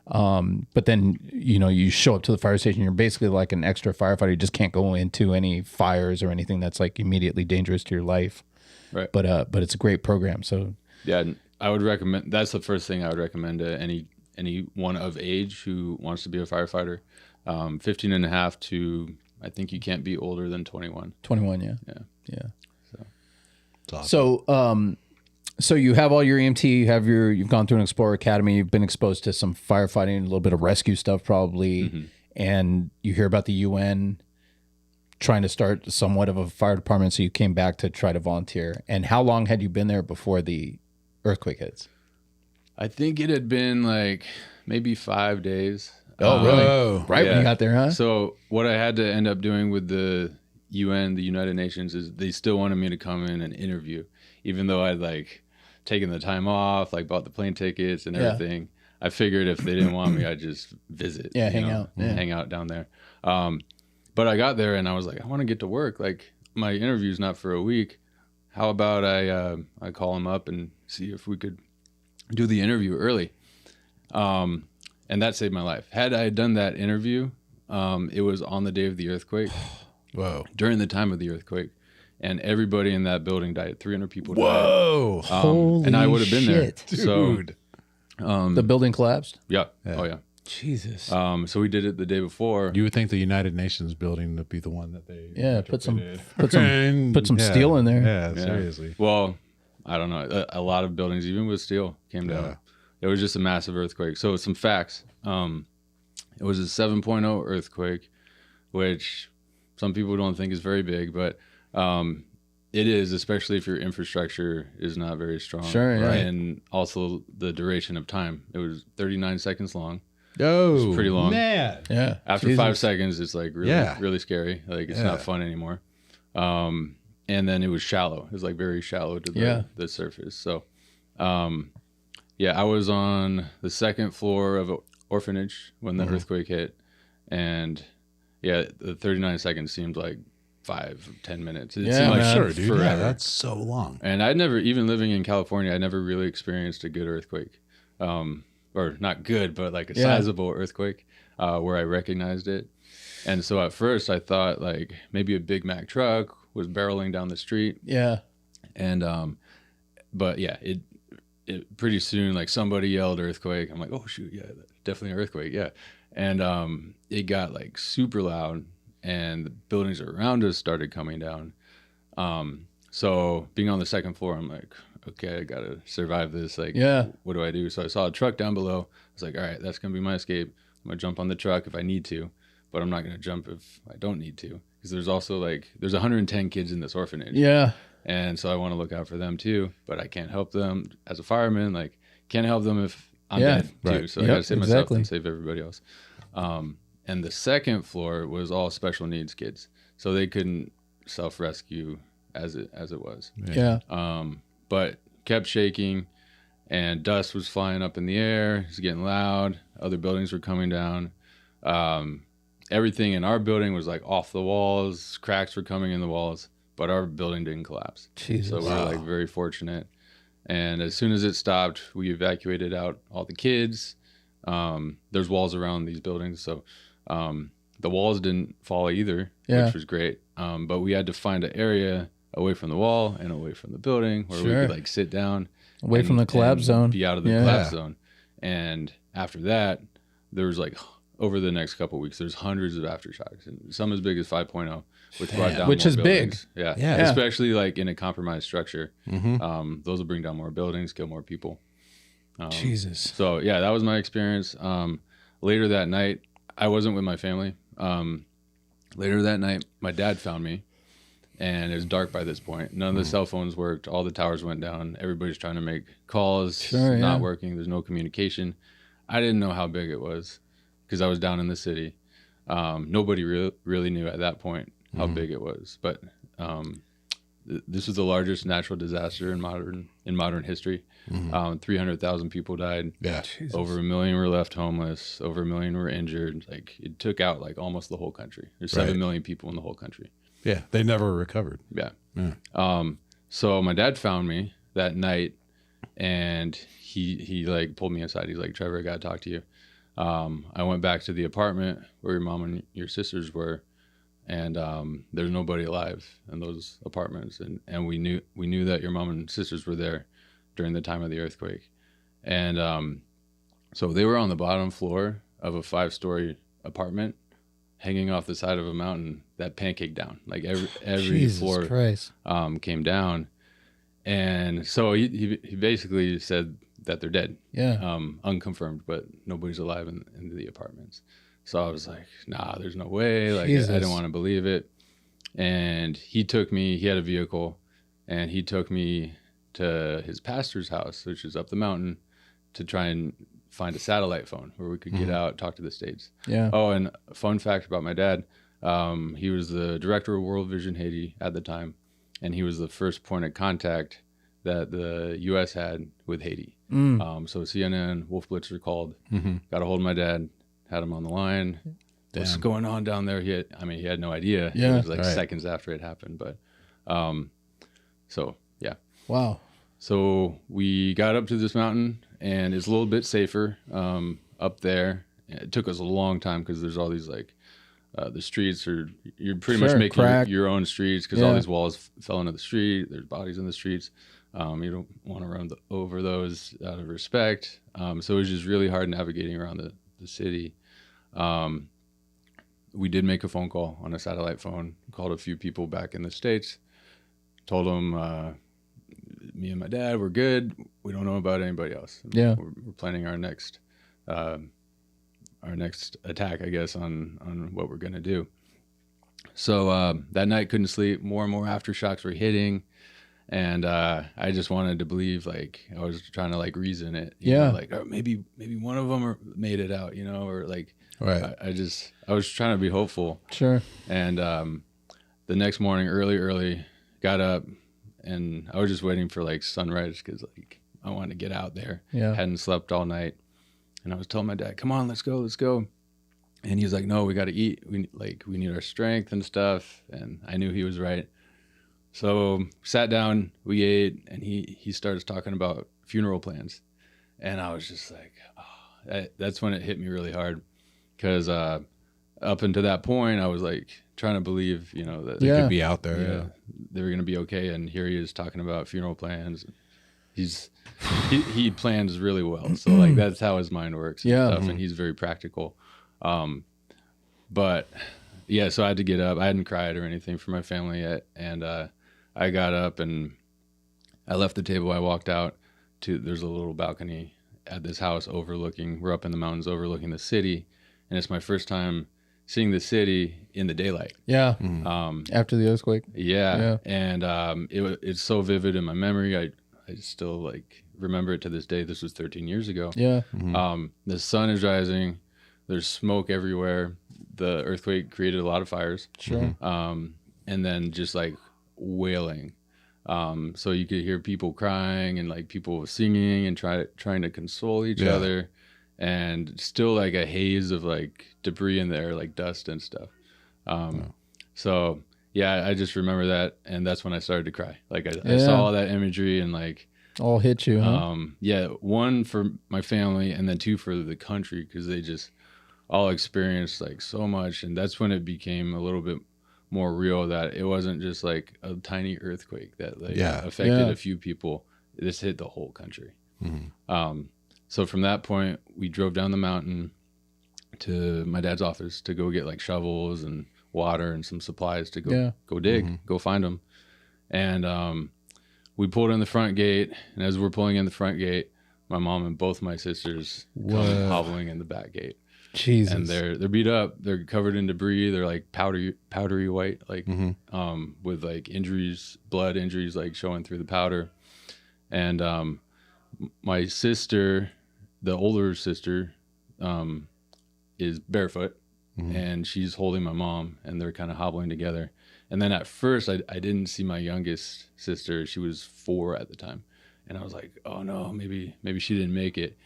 Speaker 4: But then you show up to the fire station, you're basically like an extra firefighter. You just can't go into any fires or anything that's like immediately dangerous to your life.
Speaker 2: Right.
Speaker 4: But it's a great program. So
Speaker 2: yeah, I would recommend. That's the first thing I would recommend to anyone of age who wants to be a firefighter. 15 and a half to, I think you can't be older than 21.
Speaker 4: 21, yeah.
Speaker 2: Yeah.
Speaker 4: So you have all your EMT, you've gone through an Explorer Academy, you've been exposed to some firefighting, a little bit of rescue stuff probably. and you hear about the UN trying to start somewhat of a fire department, so you came back to try to volunteer. And how long had you been there before the earthquake hits?
Speaker 2: I think it had been like maybe 5 days.
Speaker 4: Oh, really? Right when you got there, huh?
Speaker 2: So what I had to end up doing with the UN, the United Nations, is they still wanted me to come in and interview, even though I'd like taken the time off, like bought the plane tickets and everything. I figured if they didn't want me, I'd just visit, hang out down there. But I got there and I was like, I want to get to work. Like my interview's not for a week. How about I call them up and see if we could do the interview early. And that saved my life. Had I done that interview, it was on the day of the earthquake.
Speaker 3: Whoa.
Speaker 2: During the time of the earthquake. And everybody in that building died. 300 people died.
Speaker 3: Whoa.
Speaker 4: Holy
Speaker 2: and I would have been there.
Speaker 3: Dude.
Speaker 2: So,
Speaker 4: the building collapsed?
Speaker 2: Yeah. Oh, yeah.
Speaker 4: Jesus.
Speaker 2: So we did it the day before.
Speaker 3: You would think the United Nations building would be the one that they
Speaker 4: put some steel in there.
Speaker 3: Yeah, seriously.
Speaker 2: Well, I don't know. A lot of buildings, even with steel, came down.
Speaker 3: Yeah.
Speaker 2: It was just a massive earthquake. So some facts. It was a 7.0 earthquake, which some people don't think is very big, but it is, especially if your infrastructure is not very strong.
Speaker 4: Sure, yeah.
Speaker 2: And also the duration of time. It was 39 seconds long.
Speaker 3: Oh,
Speaker 2: it was pretty long.
Speaker 3: Man.
Speaker 4: Yeah.
Speaker 2: After 5 seconds, it's like really scary. Like it's not fun anymore. And then it was shallow. It was like very shallow to the surface. So, I was on the second floor of an orphanage when the earthquake hit. And the 39 seconds seemed like 5-10 minutes. It seemed like
Speaker 3: sure, dude.
Speaker 2: forever.
Speaker 3: Yeah, that's so long.
Speaker 2: And I'd never, even living in California, I never really experienced a good earthquake. Or not good, but like a sizable earthquake where I recognized it. And so at first I thought like maybe a Big Mac truck was barreling down the street.
Speaker 4: Yeah.
Speaker 2: And, but yeah, it pretty soon, like somebody yelled earthquake. I'm like, oh shoot. Yeah, definitely an earthquake. Yeah. And, it got like super loud and the buildings around us started coming down. So being on the second floor, I'm like, okay, I gotta survive this. Like, what do I do? So I saw a truck down below. I was like, all right, that's gonna be my escape. I'm gonna jump on the truck if I need to, but I'm not gonna jump if I don't need to. Because there's also there's 110 kids in this orphanage.
Speaker 4: Yeah.
Speaker 2: And so I want to look out for them too, but I can't help them as a fireman. Like, can't help them if I'm dead too. So I gotta save myself and save everybody else. And the second floor was all special needs kids, so they couldn't self-rescue as it was.
Speaker 4: Yeah.
Speaker 2: But kept shaking, and dust was flying up in the air. It was getting loud. Other buildings were coming down. Everything in our building was like off the walls. Cracks were coming in the walls, but our building didn't collapse.
Speaker 4: Jesus.
Speaker 2: So we were like very fortunate. And as soon as it stopped, we evacuated out all the kids. There's walls around these buildings, so the walls didn't fall either, which was great. But we had to find an area away from the wall and away from the building where we could like sit down
Speaker 4: away from the collapse zone,
Speaker 2: be out of the collapse zone. And after that, there was like over the next couple of weeks, there's hundreds of aftershocks, and some as big as 5.0, which brought down
Speaker 4: which
Speaker 2: more
Speaker 4: is
Speaker 2: buildings.
Speaker 4: big.
Speaker 2: Yeah, especially like in a compromised structure. Those will bring down more buildings, kill more people.
Speaker 4: Jesus.
Speaker 2: So yeah, that was my experience. Later that night, I wasn't with my family. Later that night, my dad found me, and it was dark by this point. None of the cell phones worked. All the towers went down. Everybody's trying to make calls. Not working. There's no communication. I didn't know how big it was because I was down in the city. Nobody really knew at that point how big it was. But this was the largest natural disaster in modern history. 300,000 people died.
Speaker 3: Yeah.
Speaker 4: Jesus.
Speaker 2: Over 1 million were left homeless. Over 1 million were injured. Like it took out like almost the whole country. There's 7 million people in the whole country.
Speaker 3: Yeah, they never recovered.
Speaker 2: Yeah. So my dad found me that night, and he like pulled me aside. He's like, Trevor, I gotta talk to you. I went back to the apartment where your mom and your sisters were, and there's nobody alive in those apartments, and we knew that your mom and sisters were there during the time of the earthquake, and so they were on the bottom floor of a 5-story apartment, hanging off the side of a mountain that pancaked down. Like every floor came down, and so he basically said that they're dead.
Speaker 4: Yeah.
Speaker 2: Unconfirmed, but nobody's alive in the apartments. So I was like, nah, there's no way. Like,
Speaker 4: Jesus.
Speaker 2: I didn't want to believe it. And he had a vehicle, and he took me to his pastor's house, which is up the mountain, to try and find a satellite phone where we could get out, talk to the States.
Speaker 4: Yeah.
Speaker 2: Oh, and a fun fact about my dad, he was the director of World Vision Haiti at the time, and he was the first point of contact that the U.S. had with Haiti. So CNN, Wolf Blitzer called, got a hold of my dad, had him on the line. What's going on down there? He had no idea.
Speaker 4: Yeah.
Speaker 2: It was like seconds after it happened. But so, yeah.
Speaker 4: Wow.
Speaker 2: So we got up to this mountain, and it's a little bit safer up there. It took us a long time because there's all these like the streets are, you're pretty much making your own streets because all these walls fell into the street. There's bodies in the streets. You don't want to run over those out of respect. So it was just really hard navigating around the city. We did make a phone call on a satellite phone, called a few people back in the States, told them me and my dad, we're good. We don't know about anybody else.
Speaker 4: Yeah.
Speaker 2: We're planning our next attack, I guess, on what we're going to do. So that night, couldn't sleep. More and more aftershocks were hitting. And I just wanted to believe, like, I was trying to like reason it. You know, like, oh, maybe one of them made it out, you know, or like, I was trying to be hopeful.
Speaker 4: Sure.
Speaker 2: And the next morning, early, got up, and I was just waiting for like sunrise because like I wanted to get out there.
Speaker 4: Yeah.
Speaker 2: Hadn't slept all night, and I was telling my dad, "Come on, let's go." And he's like, "No, we got to eat. We need our strength and stuff." And I knew he was right. So sat down, we ate, and he starts talking about funeral plans, and I was just like, oh, that's when it hit me really hard, because up until that point, I was like trying to believe, you know, that
Speaker 3: they could be out there,
Speaker 2: they were gonna be okay, and here he is talking about funeral plans. He plans really well, so like that's how his mind works. And stuff, and he's very practical. But yeah, so I had to get up. I hadn't cried or anything for my family yet, and I got up and I left the table. I walked out to, there's a little balcony at this house overlooking, we're up in the mountains overlooking the city, and it's my first time seeing the city in the daylight.
Speaker 4: Yeah. After the earthquake.
Speaker 2: Yeah. And it's so vivid in my memory. I still like remember it to this day. This was 13 years ago.
Speaker 4: Yeah.
Speaker 2: The sun is rising. There's smoke everywhere. The earthquake created a lot of fires.
Speaker 4: Sure.
Speaker 2: And then just like wailing. So you could hear people crying and like people singing and trying to console each other, and still like a haze of like debris in the air, like dust and stuff. So yeah, I just remember that, and that's when I started to cry. Like I saw all that imagery and like
Speaker 4: all hit you, huh?
Speaker 2: Yeah, one for my family, and then two for the country, because they just all experienced like so much, and that's when it became a little bit more real, that it wasn't just like a tiny earthquake that like affected a few people. This hit the whole country. So from that point, we drove down the mountain to my dad's office to go get like shovels and water and some supplies to go dig, go find them. And we pulled in the front gate, and as we're pulling in the front gate, my mom and both my sisters come hobbling in the back gate.
Speaker 4: Jesus.
Speaker 2: And they're beat up. They're covered in debris. They're like powdery white, like with like injuries, blood injuries, like showing through the powder. And my sister, the older sister, is barefoot, and she's holding my mom, and they're kind of hobbling together. And then at first, I didn't see my youngest sister. She was 4 at the time, and I was like, oh no, maybe she didn't make it.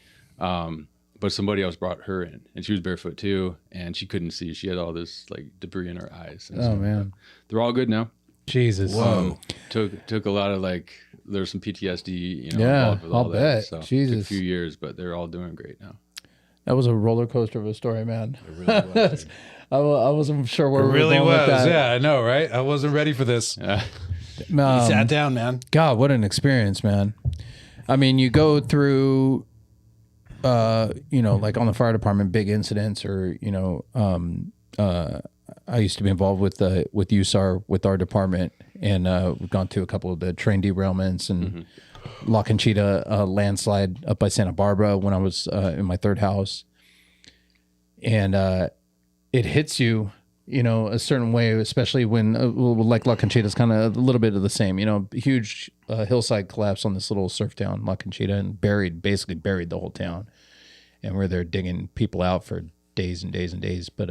Speaker 2: But somebody else brought her in, and she was barefoot too, and she couldn't see. She had all this like debris in her eyes. And
Speaker 4: oh man,
Speaker 2: they're all good now.
Speaker 4: Jesus.
Speaker 2: Whoa. Took a lot of like, there's some PTSD, involved with all that. So
Speaker 4: Jesus.
Speaker 2: Took a few years, but they're all doing great now.
Speaker 4: That was a roller coaster of a story, man. It really was. I wasn't sure where we were going with that.
Speaker 3: Yeah, I know, right? I wasn't ready for this. You sat down, man.
Speaker 4: God, what an experience, man. I mean, you go through, like on the fire department, big incidents, or, I used to be involved with USAR with our department, and we've gone through a couple of the train derailments and La Conchita landslide up by Santa Barbara when I was in my third house. And it hits you, a certain way, especially when like La Conchita is kind of a little bit of the same, huge hillside collapse on this little surf town, La Conchita, and basically buried the whole town. And we're there digging people out for days and days and days. But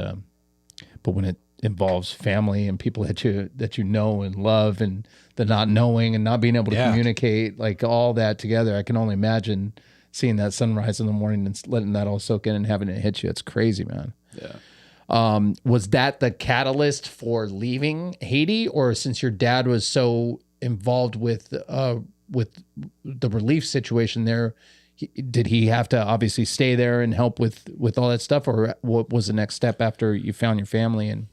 Speaker 4: when it involves family and people that you know and love, and the not knowing and not being able to communicate, like all that together, I can only imagine seeing that sunrise in the morning and letting that all soak in and having it hit you. It's crazy, man.
Speaker 2: Yeah.
Speaker 4: Was that the catalyst for leaving Haiti, or since your dad was so involved with the relief situation there, did he have to obviously stay there and help with all that stuff, or what was the next step after you found your family? And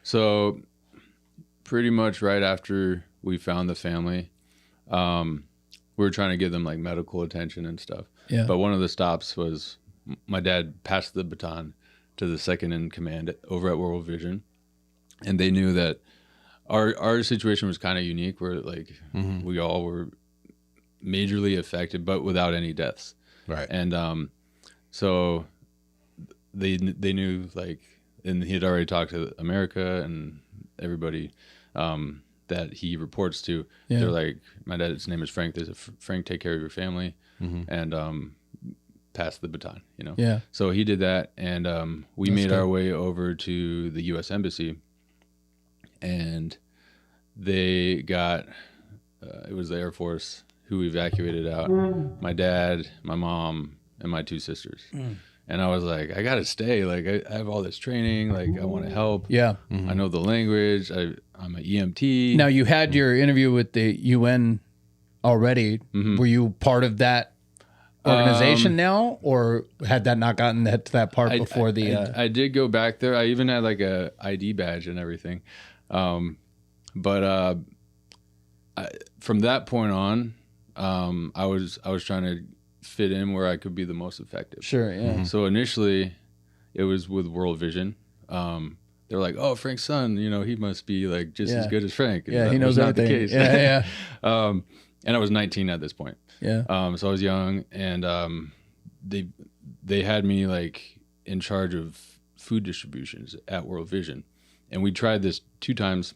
Speaker 2: so pretty much right after we found the family, we were trying to give them like medical attention and stuff.
Speaker 4: Yeah.
Speaker 2: But one of the stops was my dad passed the baton to the second in command over at World Vision, and they knew that our situation was kind of unique, where like we all were majorly affected, but without any deaths.
Speaker 3: Right.
Speaker 2: And so they knew, like, and he had already talked to America and everybody that he reports to. Yeah. They're like, my dad's name is Frank. There's Frank, take care of your family, and pass the baton, Yeah. So he did that, and we made our way over to the U.S. Embassy, and they got it was the Air Force who evacuated out my dad, my mom, and my two sisters. And I was like, I gotta stay. Like, I have all this training. Like, I want to help.
Speaker 4: Yeah.
Speaker 2: I know the language. I'm an EMT.
Speaker 4: Now, you had your interview with the UN already. Were you part of that organization now, or had that not gotten to that part before
Speaker 2: I did go back there. I even had like a ID badge and everything. But from that point on, I was trying to fit in where I could be the most effective.
Speaker 4: Sure, yeah.
Speaker 2: So initially, it was with World Vision. They're like, "Oh, Frank's son, he must be like just as good as Frank." And
Speaker 4: yeah, he knows
Speaker 2: not
Speaker 4: everything.
Speaker 2: the case.
Speaker 4: Yeah, yeah.
Speaker 2: And I was 19 at this point.
Speaker 4: Yeah.
Speaker 2: So I was young, and they had me like in charge of food distributions at World Vision, and we tried this 2 times.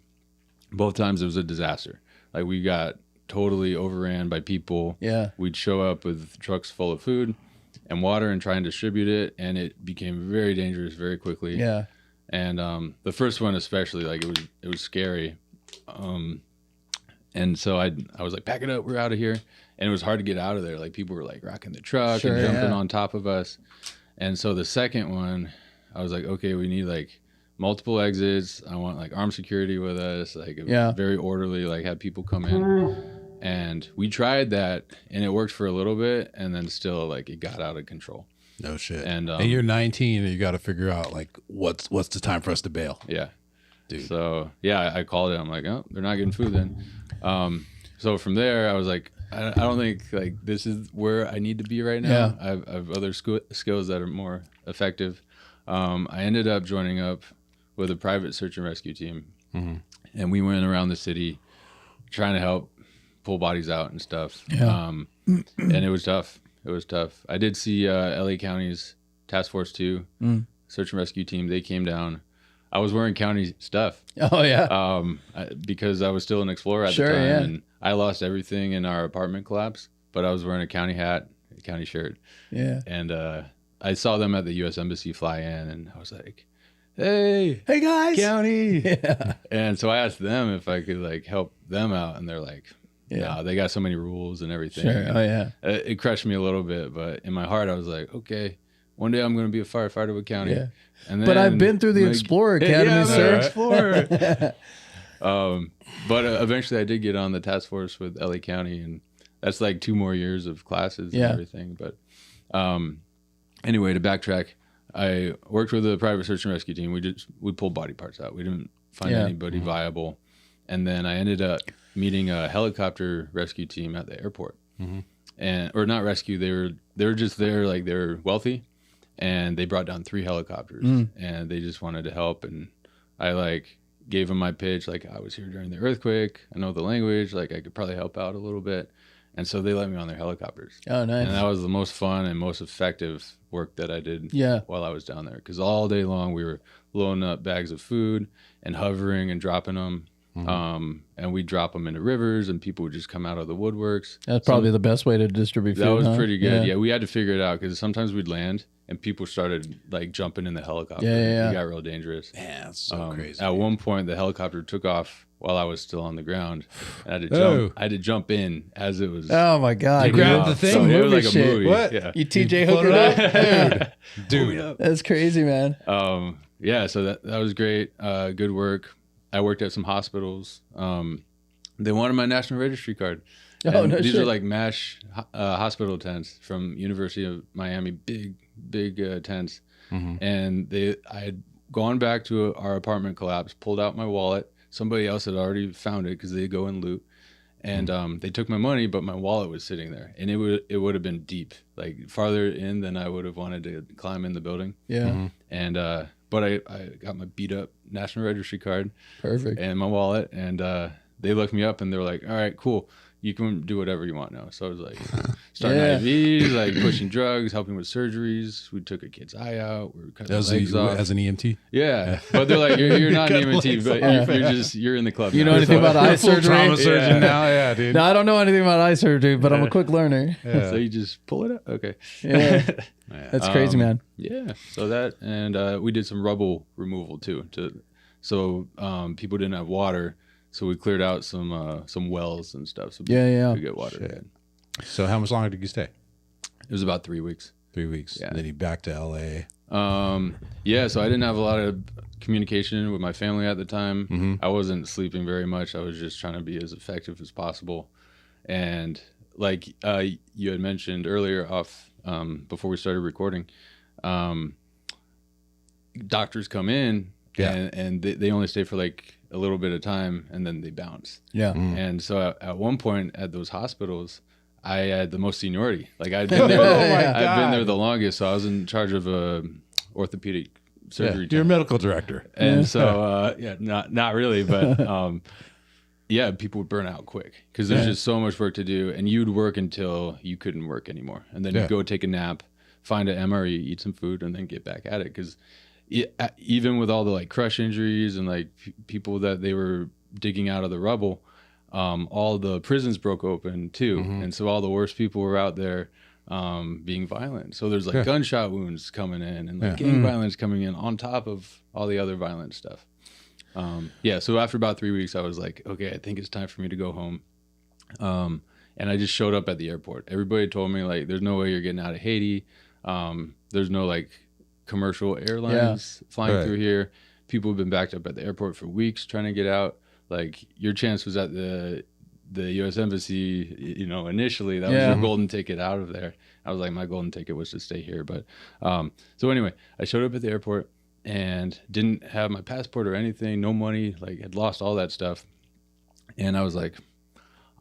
Speaker 2: Both times it was a disaster. Like, we got totally overran by people.
Speaker 4: Yeah.
Speaker 2: We'd show up with trucks full of food and water and try and distribute it, and it became very dangerous very quickly.
Speaker 4: Yeah.
Speaker 2: And the first one especially, like, it was scary. And so I was like, pack it up, we're out of here. And it was hard to get out of there. Like, people were like rocking the truck and jumping on top of us. And so the second one, I was like, okay, we need like multiple exits. I want like armed security with us, like very orderly, like have people come in. And we tried that, and it worked for a little bit, and then still like it got out of control.
Speaker 3: No shit.
Speaker 2: And
Speaker 3: you're 19, and you got to figure out like what's the time for us to bail.
Speaker 2: Yeah, dude. So yeah, I called it. I'm like, oh, they're not getting food then. So from there, I was like, I don't think like this is where I need to be right now. Yeah. I have other skills that are more effective. I ended up joining up with a private search and rescue team, and we went around the city trying to help pull bodies out and stuff. Yeah. And it was tough. I did see LA County's Task Force 2 search and rescue team. They came down. I was wearing county stuff.
Speaker 4: Oh yeah.
Speaker 2: Because I was still an explorer at the time, and I lost everything in our apartment collapse. But I was wearing a county hat, a county shirt. Yeah. And I saw them at the U.S. Embassy fly in, and I was like, "Hey
Speaker 4: guys,
Speaker 2: county!" Yeah. And so I asked them if I could like help them out, and they're like, "No, they got so many rules and everything."
Speaker 4: Sure. Oh yeah.
Speaker 2: It crushed me a little bit, but in my heart, I was like, "Okay, one day I'm going to be a firefighter with county." Yeah. And then,
Speaker 4: but I've been through the Explorer Academy, sir.
Speaker 2: Explorer. But eventually, I did get on the task force with LA County, and that's like 2 more years of classes and everything. But anyway, to backtrack, I worked with a private search and rescue team. We pulled body parts out. We didn't find anybody viable, and then I ended up meeting a helicopter rescue team at the airport, or not rescue. They were just there, like they were wealthy. And they brought down 3 helicopters, and they just wanted to help. And I like gave them my pitch, like I was here during the earthquake. I know the language, like I could probably help out a little bit. And so they let me on their helicopters.
Speaker 4: Oh, nice.
Speaker 2: And that was the most fun and most effective work that I did while I was down there. Because all day long we were loading up bags of food and hovering and dropping them. And we'd drop them into rivers and people would just come out of the woodworks.
Speaker 4: That's probably the best way to distribute food.
Speaker 2: That was pretty good. Yeah, we had to figure it out because sometimes we'd land and people started like jumping in the helicopter. It got real dangerous.
Speaker 3: Man, that's so crazy.
Speaker 2: At one point, the helicopter took off while I was still on the ground. I had to jump in as it was.
Speaker 4: Oh my God!
Speaker 3: You grabbed the thing.
Speaker 2: So it was like a movie.
Speaker 3: What?
Speaker 2: Yeah.
Speaker 4: You TJ hooked it up,
Speaker 3: dude.
Speaker 4: That's crazy, man.
Speaker 2: Yeah. So that was great. Good work. I worked at some hospitals. They wanted my national registry card.
Speaker 4: Oh, no
Speaker 2: these
Speaker 4: shit.
Speaker 2: are like MASH hospital tents from University of Miami, big tents. And I had gone back to our apartment collapse, pulled out my wallet. Somebody else had already found it because they go and loot. And they took my money, but my wallet was sitting there. And it would have been deep, like farther in than I would have wanted to climb in the building.
Speaker 4: Yeah.
Speaker 2: And but I got my beat up national registry card.
Speaker 4: Perfect.
Speaker 2: And my wallet. And they looked me up and they were like, all right, cool. You can do whatever you want now. So I was like starting IVs, like pushing drugs, helping with surgeries. We took a kid's eye out. We were cutting legs off.
Speaker 3: As an EMT?
Speaker 2: Yeah. But they're like, you're not an EMT, but you're in the club.
Speaker 4: You know anything about eye surgery?
Speaker 3: Trauma surgeon now? Yeah, dude.
Speaker 4: No, I don't know anything about eye surgery, but I'm a quick learner.
Speaker 2: So you just pull it up? Okay.
Speaker 4: Yeah. That's crazy, man.
Speaker 2: Yeah. So that, and we did some rubble removal too. So people didn't have water. So we cleared out some wells and stuff. So we could get water again.
Speaker 3: So how much longer did you stay?
Speaker 2: It was about 3 weeks.
Speaker 3: 3 weeks.
Speaker 2: Yeah.
Speaker 3: And then you back to LA.
Speaker 2: So I didn't have a lot of communication with my family at the time. I wasn't sleeping very much. I was just trying to be as effective as possible. And like you had mentioned earlier before we started recording, doctors come in and they only stay for like a little bit of time and then they bounce. Yeah. And so at one point at those hospitals, I had the most seniority. Like I'd been there. I'd been there the longest. So I was in charge of orthopedic surgery.
Speaker 3: You're a medical director.
Speaker 2: And so, not really, but people would burn out quick because there's just so much work to do. And you'd work until you couldn't work anymore. And then you'd go take a nap, find an MRE, eat some food, and then get back at it. Because even with all the like crush injuries and like people that they were digging out of the rubble, all the prisons broke open too. And so all the worst people were out there being violent. So there's like gunshot wounds coming in and like gang violence coming in on top of all the other violent stuff. So after about 3 weeks, I was like, okay, I think it's time for me to go home. And I just showed up at the airport. Everybody told me like, there's no way you're getting out of Haiti. There's no like commercial airlines flying through here. People have been backed up at the airport for weeks trying to get out. Like your chance was at the U.S. Embassy, initially that was your golden ticket out of there. I was like, my golden ticket was to stay here. But so anyway, I showed up at the airport and didn't have my passport or anything, no money, like had lost all that stuff. And I was like,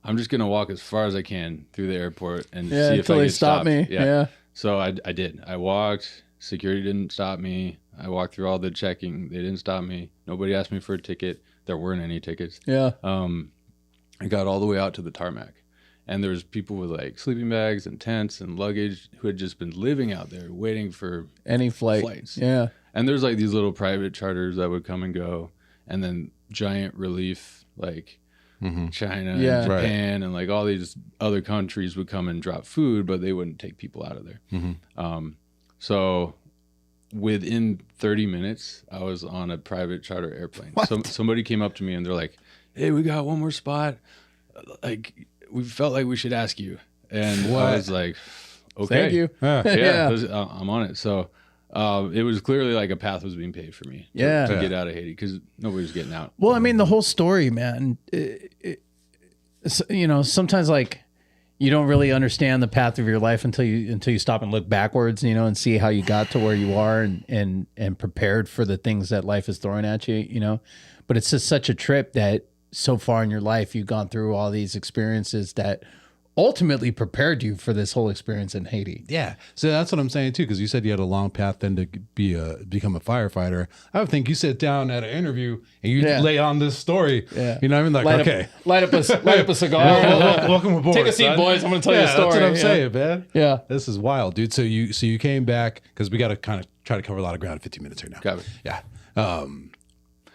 Speaker 2: I'm just going to walk as far as I can through the airport and see if I get stopped.
Speaker 4: Me. Yeah.
Speaker 2: So I did. I walked. Security didn't stop me. I walked through all the checking. They didn't stop me. Nobody asked me for a ticket. There weren't any tickets. Yeah. I got all the way out to the tarmac. And there was people with like sleeping bags and tents and luggage who had just been living out there waiting for
Speaker 4: any flights. Yeah.
Speaker 2: And there's like these little private charters that would come and go. And then giant relief like China and Japan and like all these other countries would come and drop food, but they wouldn't take people out of there. So within 30 minutes, I was on a private charter airplane. Somebody came up to me and they're like, hey, we got one more spot. Like, we felt like we should ask you. And I was like, okay.
Speaker 4: Thank you.
Speaker 2: I'm on it. So it was clearly like a path was being paved for me to get out of Haiti because nobody was getting out.
Speaker 4: Well, I mean, the whole story, man, sometimes like, you don't really understand the path of your life until you stop and look backwards, and see how you got to where you are and prepared for the things that life is throwing at you, But it's just such a trip that so far in your life, you've gone through all these experiences that ultimately prepared you for this whole experience in Haiti.
Speaker 3: Yeah. So that's what I'm saying too, because you said you had a long path then to become a firefighter. I would think you sit down at an interview and you lay on this story.
Speaker 4: Yeah.
Speaker 3: You know what I mean? Like,
Speaker 4: Light up a cigar.
Speaker 3: Welcome aboard.
Speaker 4: Take a seat, boys. I'm going to tell you a story.
Speaker 3: That's what I'm saying, man.
Speaker 4: Yeah.
Speaker 3: This is wild, dude. So you came back, because we got to kind of try to cover a lot of ground in 15 minutes here now.
Speaker 2: Got it.
Speaker 3: Yeah.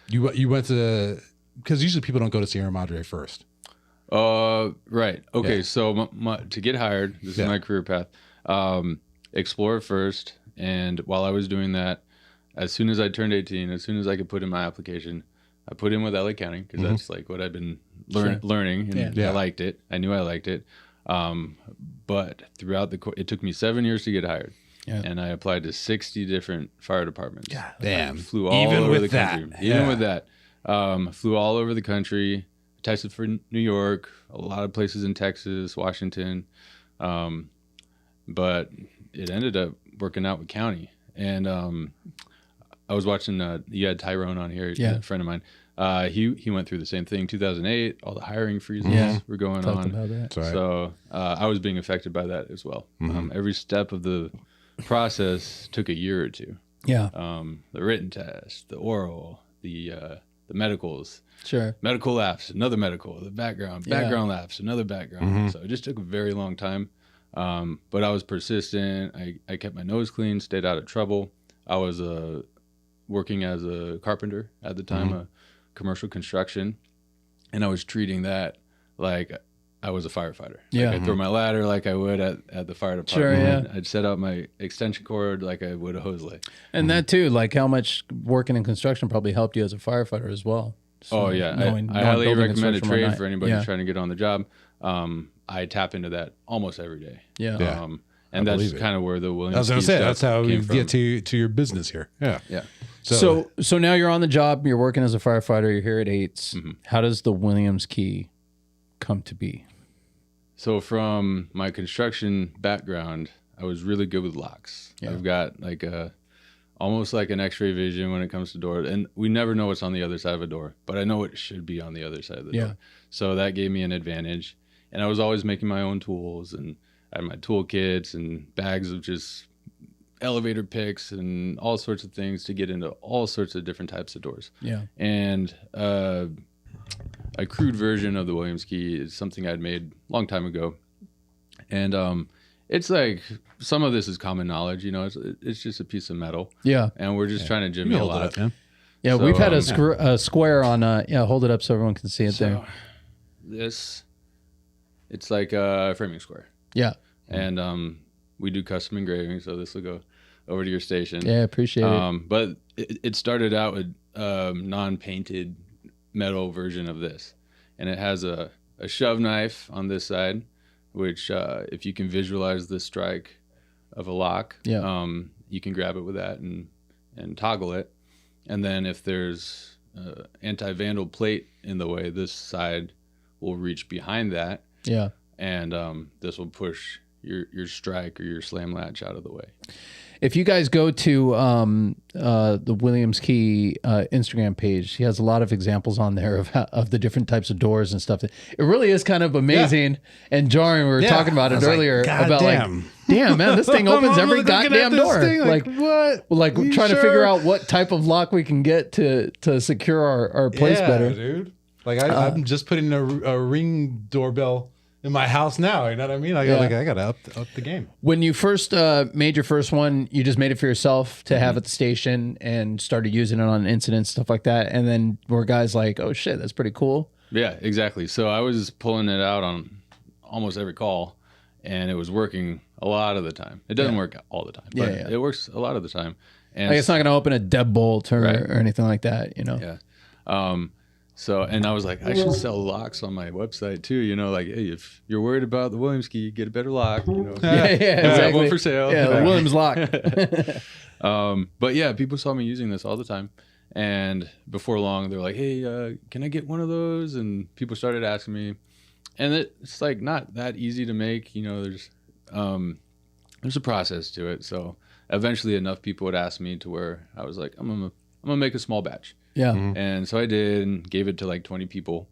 Speaker 3: You went to, because usually people don't go to Sierra Madre first.
Speaker 2: Right. Okay.
Speaker 3: Yeah.
Speaker 2: So to get hired, this is my career path. Explore first, and while I was doing that, as soon as I turned 18, as soon as I could put in my application, I put in with LA County, because that's like what I've been learning, and I liked it. I knew I liked it. But throughout it took me 7 years to get hired. Yeah. And I applied to 60 different fire departments.
Speaker 3: God damn.
Speaker 2: Flew all over the country. Even with that. Flew all over the country. Tested for New York, a lot of places in Texas, Washington. But it ended up working out with county. And I was watching, you had Tyrone on here, a friend of mine. He went through the same thing, 2008, all the hiring freezes were going on.
Speaker 4: About that.
Speaker 2: So I was being affected by that as well. Every step of the process took a year or two.
Speaker 4: Yeah.
Speaker 2: The written test, the oral, the medicals, medical labs, another medical, the background labs, another background. So it just took a very long time. But I was persistent. I kept my nose clean, stayed out of trouble. I was working as a carpenter at the time, commercial construction, and I was treating that like I was a firefighter. Like I'd throw my ladder like I would at the fire department. I'd set up my extension cord like I would a hose lay.
Speaker 4: And that too, like how much working in construction probably helped you as a firefighter as well. So
Speaker 2: I highly recommend a trade for anybody trying to get on the job. I tap into that almost every day. And that's kind of where the Williams.
Speaker 3: I was going to say, that's how you get to your business here. Yeah.
Speaker 4: So now you're on the job, you're working as a firefighter, you're here at Eights. How does the Williams key come to be?
Speaker 2: So from my construction background, I was really good with locks. I've got like almost like an x-ray vision when it comes to doors. And we never know what's on the other side of a door, but I know it should be on the other side of the door. So that gave me an advantage. And I was always making my own tools, and I had my toolkits and bags of just elevator picks and all sorts of things to get into all sorts of different types of doors. And a crude version of the Williams key is something I'd made a long time ago. And it's like, some of this is common knowledge, it's just a piece of metal. And we're just trying to jimmy a lot.
Speaker 4: So, we've had a square on, hold it up so everyone can see it there.
Speaker 2: It's like a framing square. And we do custom engraving, so this will go over to your station.
Speaker 4: Appreciate it.
Speaker 2: But it started out with non-painted metal version of this, and it has a shove knife on this side, which if you can visualize the strike of a lock, you can grab it with that and toggle it. And then if there's anti-vandal plate in the way, this side will reach behind that. And this will push your strike or your slam latch out of the way.
Speaker 4: If you guys go to the Williams Key Instagram page, he has a lot of examples on there of the different types of doors and stuff. It really is kind of amazing and jarring. We were talking about it earlier about damn man, this thing opens every goddamn door. Like what? Like we're trying to figure out what type of lock we can get to secure our place better,
Speaker 3: dude. Like I'm just putting a Ring doorbell in my house now, you know what I mean? I gotta up the game.
Speaker 4: When you first made your first one, you just made it for yourself to have at the station and started using it on incidents, stuff like that. And then were guys like, "Oh shit, that's pretty cool."
Speaker 2: Yeah, exactly. So I was pulling it out on almost every call, and it was working a lot of the time. It doesn't work all the time, but it works a lot of the time. And
Speaker 4: like it's not going to open a deadbolt or anything like that,
Speaker 2: So, and I was like, I should sell locks on my website too, like, hey, if you're worried about the Williams key, get a better lock,
Speaker 4: exactly.
Speaker 2: I have one for sale.
Speaker 4: The Williams lock.
Speaker 2: But yeah, people saw me using this all the time. And before long, they're like, hey, can I get one of those? And people started asking me. And it's like not that easy to make, there's a process to it. So eventually enough people would ask me to where I was like, I'm gonna make a small batch. And so I did and gave it to like 20 people.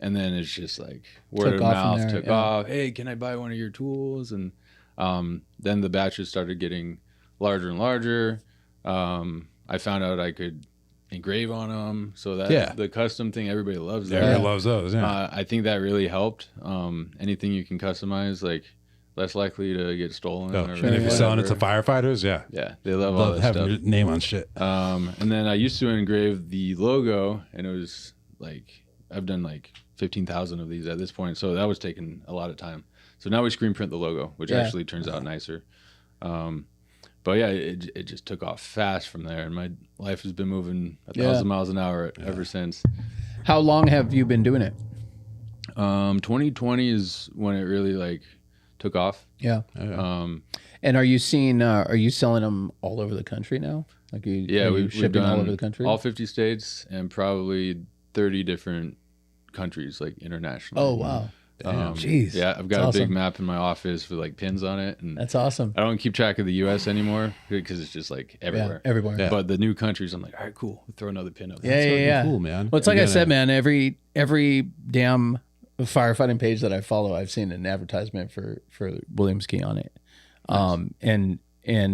Speaker 2: And then it's just like word of mouth took off. Hey, can I buy one of your tools? And then the batches started getting larger and larger. I found out I could engrave on them. So that the custom thing, everybody loves that.
Speaker 3: Everybody loves those. Yeah.
Speaker 2: I think that really helped. Anything you can customize, like less likely to get stolen.
Speaker 3: And if you're selling it to firefighters,
Speaker 2: yeah, they love all that
Speaker 3: having
Speaker 2: stuff.
Speaker 3: your name on shit.
Speaker 2: And then I used to engrave the logo, and it was like I've done like 15,000 of these at this point, so that was taking a lot of time. So now we screen print the logo, which actually turns out nicer. But yeah, it just took off fast from there, and my life has been moving 1,000 miles an hour ever since.
Speaker 4: How long have you been doing it?
Speaker 2: 2020 is when it really like took off.
Speaker 4: Yeah. And are you selling them all over the country now? Like we've shipping all over the country?
Speaker 2: All 50 states and probably 30 different countries, like internationally.
Speaker 4: Oh, wow.
Speaker 2: Jeez. Yeah, I've got a big map in my office with like pins on it. And
Speaker 4: that's awesome.
Speaker 2: I don't keep track of the U.S. anymore because it's just like everywhere.
Speaker 4: Yeah, everywhere.
Speaker 2: Yeah. But the new countries, I'm like, all right, cool. We'll throw another pin up.
Speaker 4: Yeah.
Speaker 3: Cool, man.
Speaker 4: Well, it's like I said, man, every damn firefighting page that I follow, I've seen an advertisement for Williams key on it. Nice.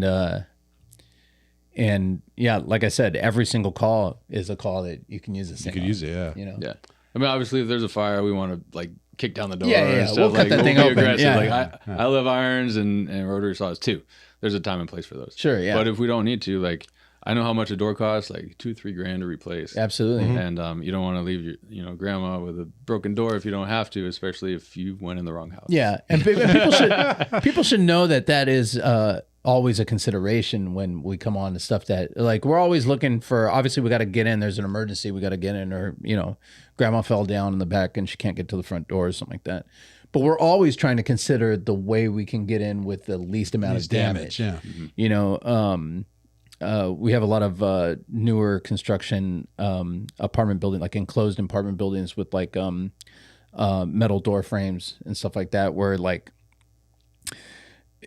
Speaker 4: And yeah, like I said, every single call is a call that you can use the same.
Speaker 3: You could use it, yeah.
Speaker 4: You know?
Speaker 2: Yeah. I mean, obviously, if there's a fire, we want to like kick down the door.
Speaker 4: Yeah. We'll cut that thing open.
Speaker 2: Aggressive.
Speaker 4: Yeah.
Speaker 2: Like I love irons and rotary saws too. There's a time and place for those.
Speaker 4: Sure, yeah.
Speaker 2: But if we don't need to, like I know how much a door costs, like $2,000-3,000 to replace.
Speaker 4: Absolutely.
Speaker 2: Mm-hmm. And you don't want to leave your grandma with a broken door if you don't have to, especially if you went in the wrong house.
Speaker 4: Yeah, and people should know that is always a consideration when we come on to stuff that like we're always looking for. Obviously, we got to get in. There's an emergency. We got to get in, or grandma fell down in the back and she can't get to the front door or something like that. But we're always trying to consider the way we can get in with the least amount of damage.
Speaker 3: Yeah.
Speaker 4: Mm-hmm. We have a lot of newer construction apartment building, like enclosed apartment buildings with like metal door frames and stuff like that, where like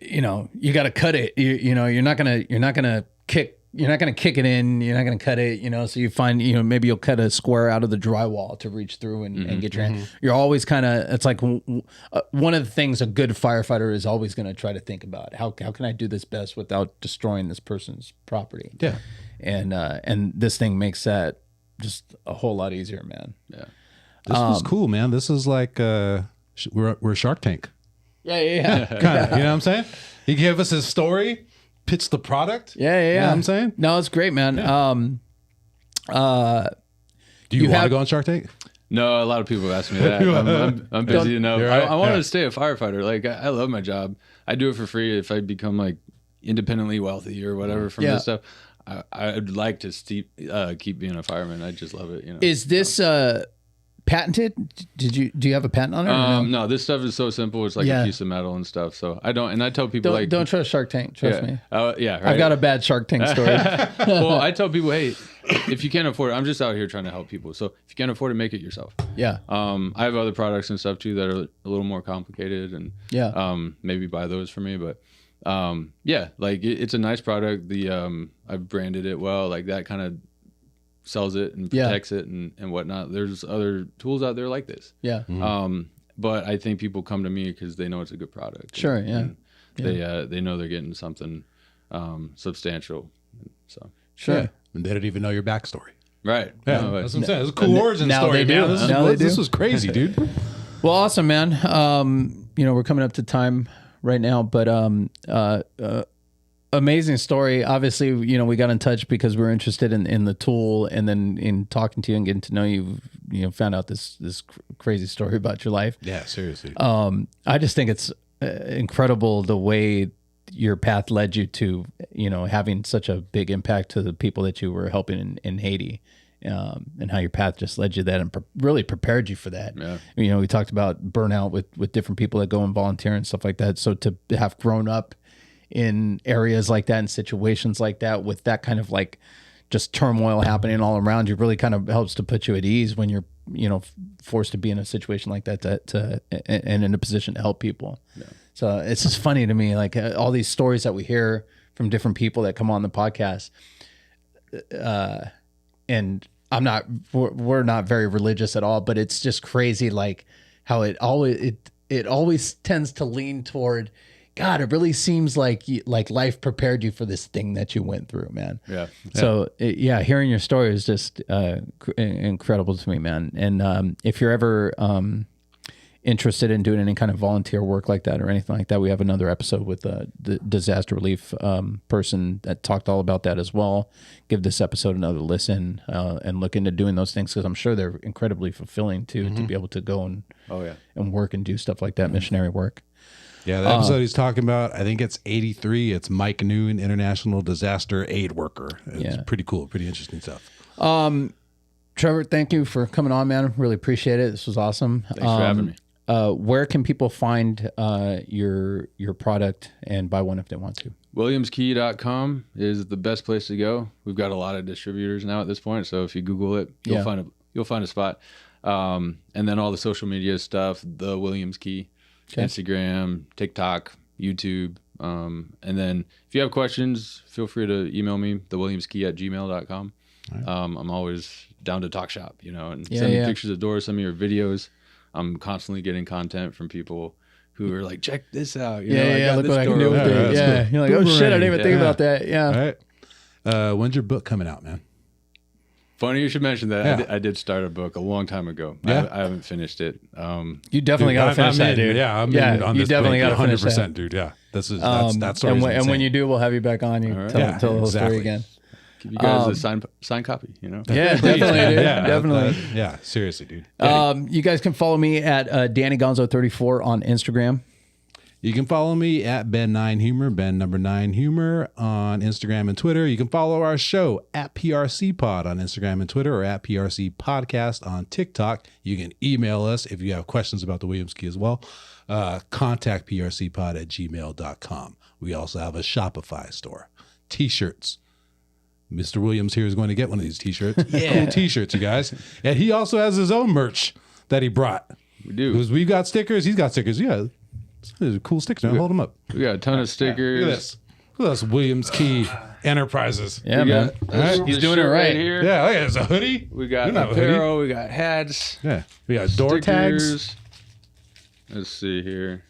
Speaker 4: you got to cut it. You're not gonna kick it in. You're not gonna cut it. So you find maybe you'll cut a square out of the drywall to reach through and get your hand. You're always kind of, it's like one of the things a good firefighter is always going to try to think about. How can I do this best without destroying this person's property?
Speaker 3: Yeah.
Speaker 4: And this thing makes that just a whole lot easier, man.
Speaker 2: Yeah.
Speaker 3: This was cool, man. This is like we're Shark Tank.
Speaker 4: Yeah.
Speaker 3: Kind of, you know what I'm saying? He gave us his story, pitched the product.
Speaker 4: Yeah.
Speaker 3: You know what I'm saying?
Speaker 4: No, it's great, man.
Speaker 3: Yeah. Do you want to go on Shark Tank?
Speaker 2: No, a lot of people ask me that. I'm busy enough. Right. I want to stay a firefighter. Like I love my job. I do it for free. If I become like independently wealthy or whatever from this stuff, I'd like to keep being a fireman. I just love it.
Speaker 4: Is this patented? Do you have a patent on it?
Speaker 2: No, this stuff is so simple. It's like a piece of metal and stuff. So I don't, and I tell people
Speaker 4: don't trust Shark Tank. Trust me.
Speaker 2: Yeah, right.
Speaker 4: I've got a bad Shark Tank story.
Speaker 2: Well, I tell people, hey, if you can't afford it, I'm just out here trying to help people. So if you can't afford it, make it yourself.
Speaker 4: Yeah.
Speaker 2: I have other products and stuff too that are a little more complicated, and maybe buy those for me. But like it's a nice product. I've branded it well. Like that kind of sells it and protects it and whatnot. There's other tools out there like this.
Speaker 4: Yeah.
Speaker 2: But I think people come to me because they know it's a good product.
Speaker 4: Sure.
Speaker 2: And they know they're getting something substantial. So
Speaker 4: sure.
Speaker 3: Yeah. And they don't even know your backstory.
Speaker 2: Right.
Speaker 3: Yeah.
Speaker 2: No,
Speaker 3: that's what I'm saying. It's a cool origin
Speaker 4: now
Speaker 3: story.
Speaker 4: They do.
Speaker 3: This was crazy, dude.
Speaker 4: Well, awesome, man. We're coming up to time right now, but amazing story. Obviously, we got in touch because we're interested in the tool, and then in talking to you and getting to know you, found out this crazy story about your life.
Speaker 3: Yeah, seriously.
Speaker 4: I just think it's incredible the way your path led you to, having such a big impact to the people that you were helping in Haiti, and how your path just led you that and really prepared you for that.
Speaker 2: Yeah.
Speaker 4: We talked about burnout with different people that go and volunteer and stuff like that. So to have grown up in areas like that, in situations like that, with that kind of like just turmoil happening all around you, really kind of helps to put you at ease when you're, forced to be in a situation like that and in a position to help people. Yeah. So it's just funny to me, like all these stories that we hear from different people that come on the podcast, and we're not very religious at all, but it's just crazy, like how it always tends to lean toward, God, it really seems like life prepared you for this thing that you went through, man.
Speaker 2: Yeah.
Speaker 4: So hearing your story is just incredible to me, man. And if you're ever interested in doing any kind of volunteer work like that or anything like that, we have another episode with the disaster relief person that talked all about that as well. Give this episode another listen and look into doing those things, because I'm sure they're incredibly fulfilling too, to be able to go and work and do stuff like that, missionary work.
Speaker 3: Yeah, the episode he's talking about, I think it's 83. It's Mike Noon, International Disaster Aid Worker. It's pretty cool, pretty interesting stuff.
Speaker 4: Trevor, thank you for coming on, man. Really appreciate it. This was awesome.
Speaker 2: Thanks for having me.
Speaker 4: Where can people find your product and buy one if they want to?
Speaker 2: WilliamsKey.com is the best place to go. We've got a lot of distributors now at this point, so if you Google it, you'll find a spot. And then all the social media stuff, the Williams Key. Okay. Instagram, TikTok, YouTube. And then if you have questions, feel free to email me, thewilliamskey@gmail.com. Right. I'm always down to talk shop, and send me pictures of doors, some of your videos. I'm constantly getting content from people who are like, check this out.
Speaker 4: Look what I can do with it. Yeah. Cool. You're like, oh shit, I didn't even think about that. Yeah.
Speaker 3: All right. When's your book coming out, man?
Speaker 2: Funny you should mention that. Yeah. I did start a book a long time ago. Yeah. I haven't finished it.
Speaker 4: You definitely got to finish that, dude.
Speaker 3: Yeah, I'm in on
Speaker 4: you
Speaker 3: this
Speaker 4: definitely got to finish that.
Speaker 3: 100%, dude. Yeah, that's story.
Speaker 4: And when you do, we'll have you back on. You tell the whole story again.
Speaker 2: Give you guys a signed copy,
Speaker 4: Yeah, definitely, dude. Definitely.
Speaker 3: Yeah, seriously, dude.
Speaker 4: You guys can follow me at DannyGonzo34 on Instagram.
Speaker 3: You can follow me at Ben9Humor, Ben9Humor on Instagram and Twitter. You can follow our show at PRC Pod on Instagram and Twitter, or at PRC Podcast on TikTok. You can email us if you have questions about the Williams Key as well. Contact prcpod@gmail.com. We also have a Shopify store. T-shirts. Mr. Williams here is going to get one of these T-shirts. Cool T-shirts, you guys. And he also has his own merch that he brought.
Speaker 2: We do.
Speaker 3: Because we've got stickers. He's got stickers. Yeah. These are cool stickers. Hold them up.
Speaker 2: We got a ton of stickers.
Speaker 3: Look at this. Look at this Williams Key Enterprises.
Speaker 4: Yeah, man.
Speaker 2: He's doing it right here.
Speaker 3: Yeah, look at this. A hoodie.
Speaker 2: We got apparel. We got hats.
Speaker 3: Yeah. We got door tags.
Speaker 2: Let's see here.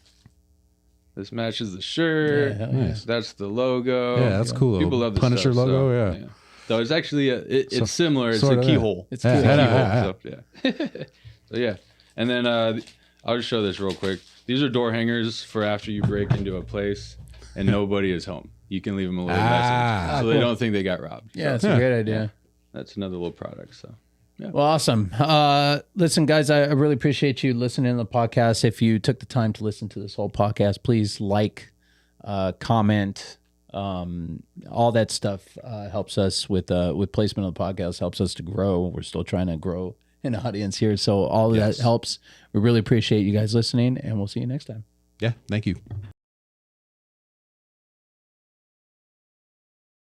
Speaker 2: This matches the shirt.
Speaker 4: Yeah, nice.
Speaker 2: That's the logo.
Speaker 3: Yeah, that's cool.
Speaker 2: People love the
Speaker 3: Punisher
Speaker 2: stuff,
Speaker 3: logo. Yeah.
Speaker 2: So it's actually it's similar. It's a keyhole.
Speaker 4: It's a keyhole.
Speaker 2: So yeah. And then I'll just show this real quick. These are door hangers for after you break into a place and nobody is home. You can leave them a little message so they don't think they got robbed.
Speaker 4: Yeah, that's a great idea.
Speaker 2: That's another little product. So, yeah.
Speaker 4: Well, awesome. Listen, guys, I really appreciate you listening to the podcast. If you took the time to listen to this whole podcast, please like, comment, all that stuff helps us with placement of the podcast, helps us to grow. We're still trying to grow an audience here. So all of that helps. We really appreciate you guys listening, and we'll see you next time.
Speaker 3: Yeah. Thank you.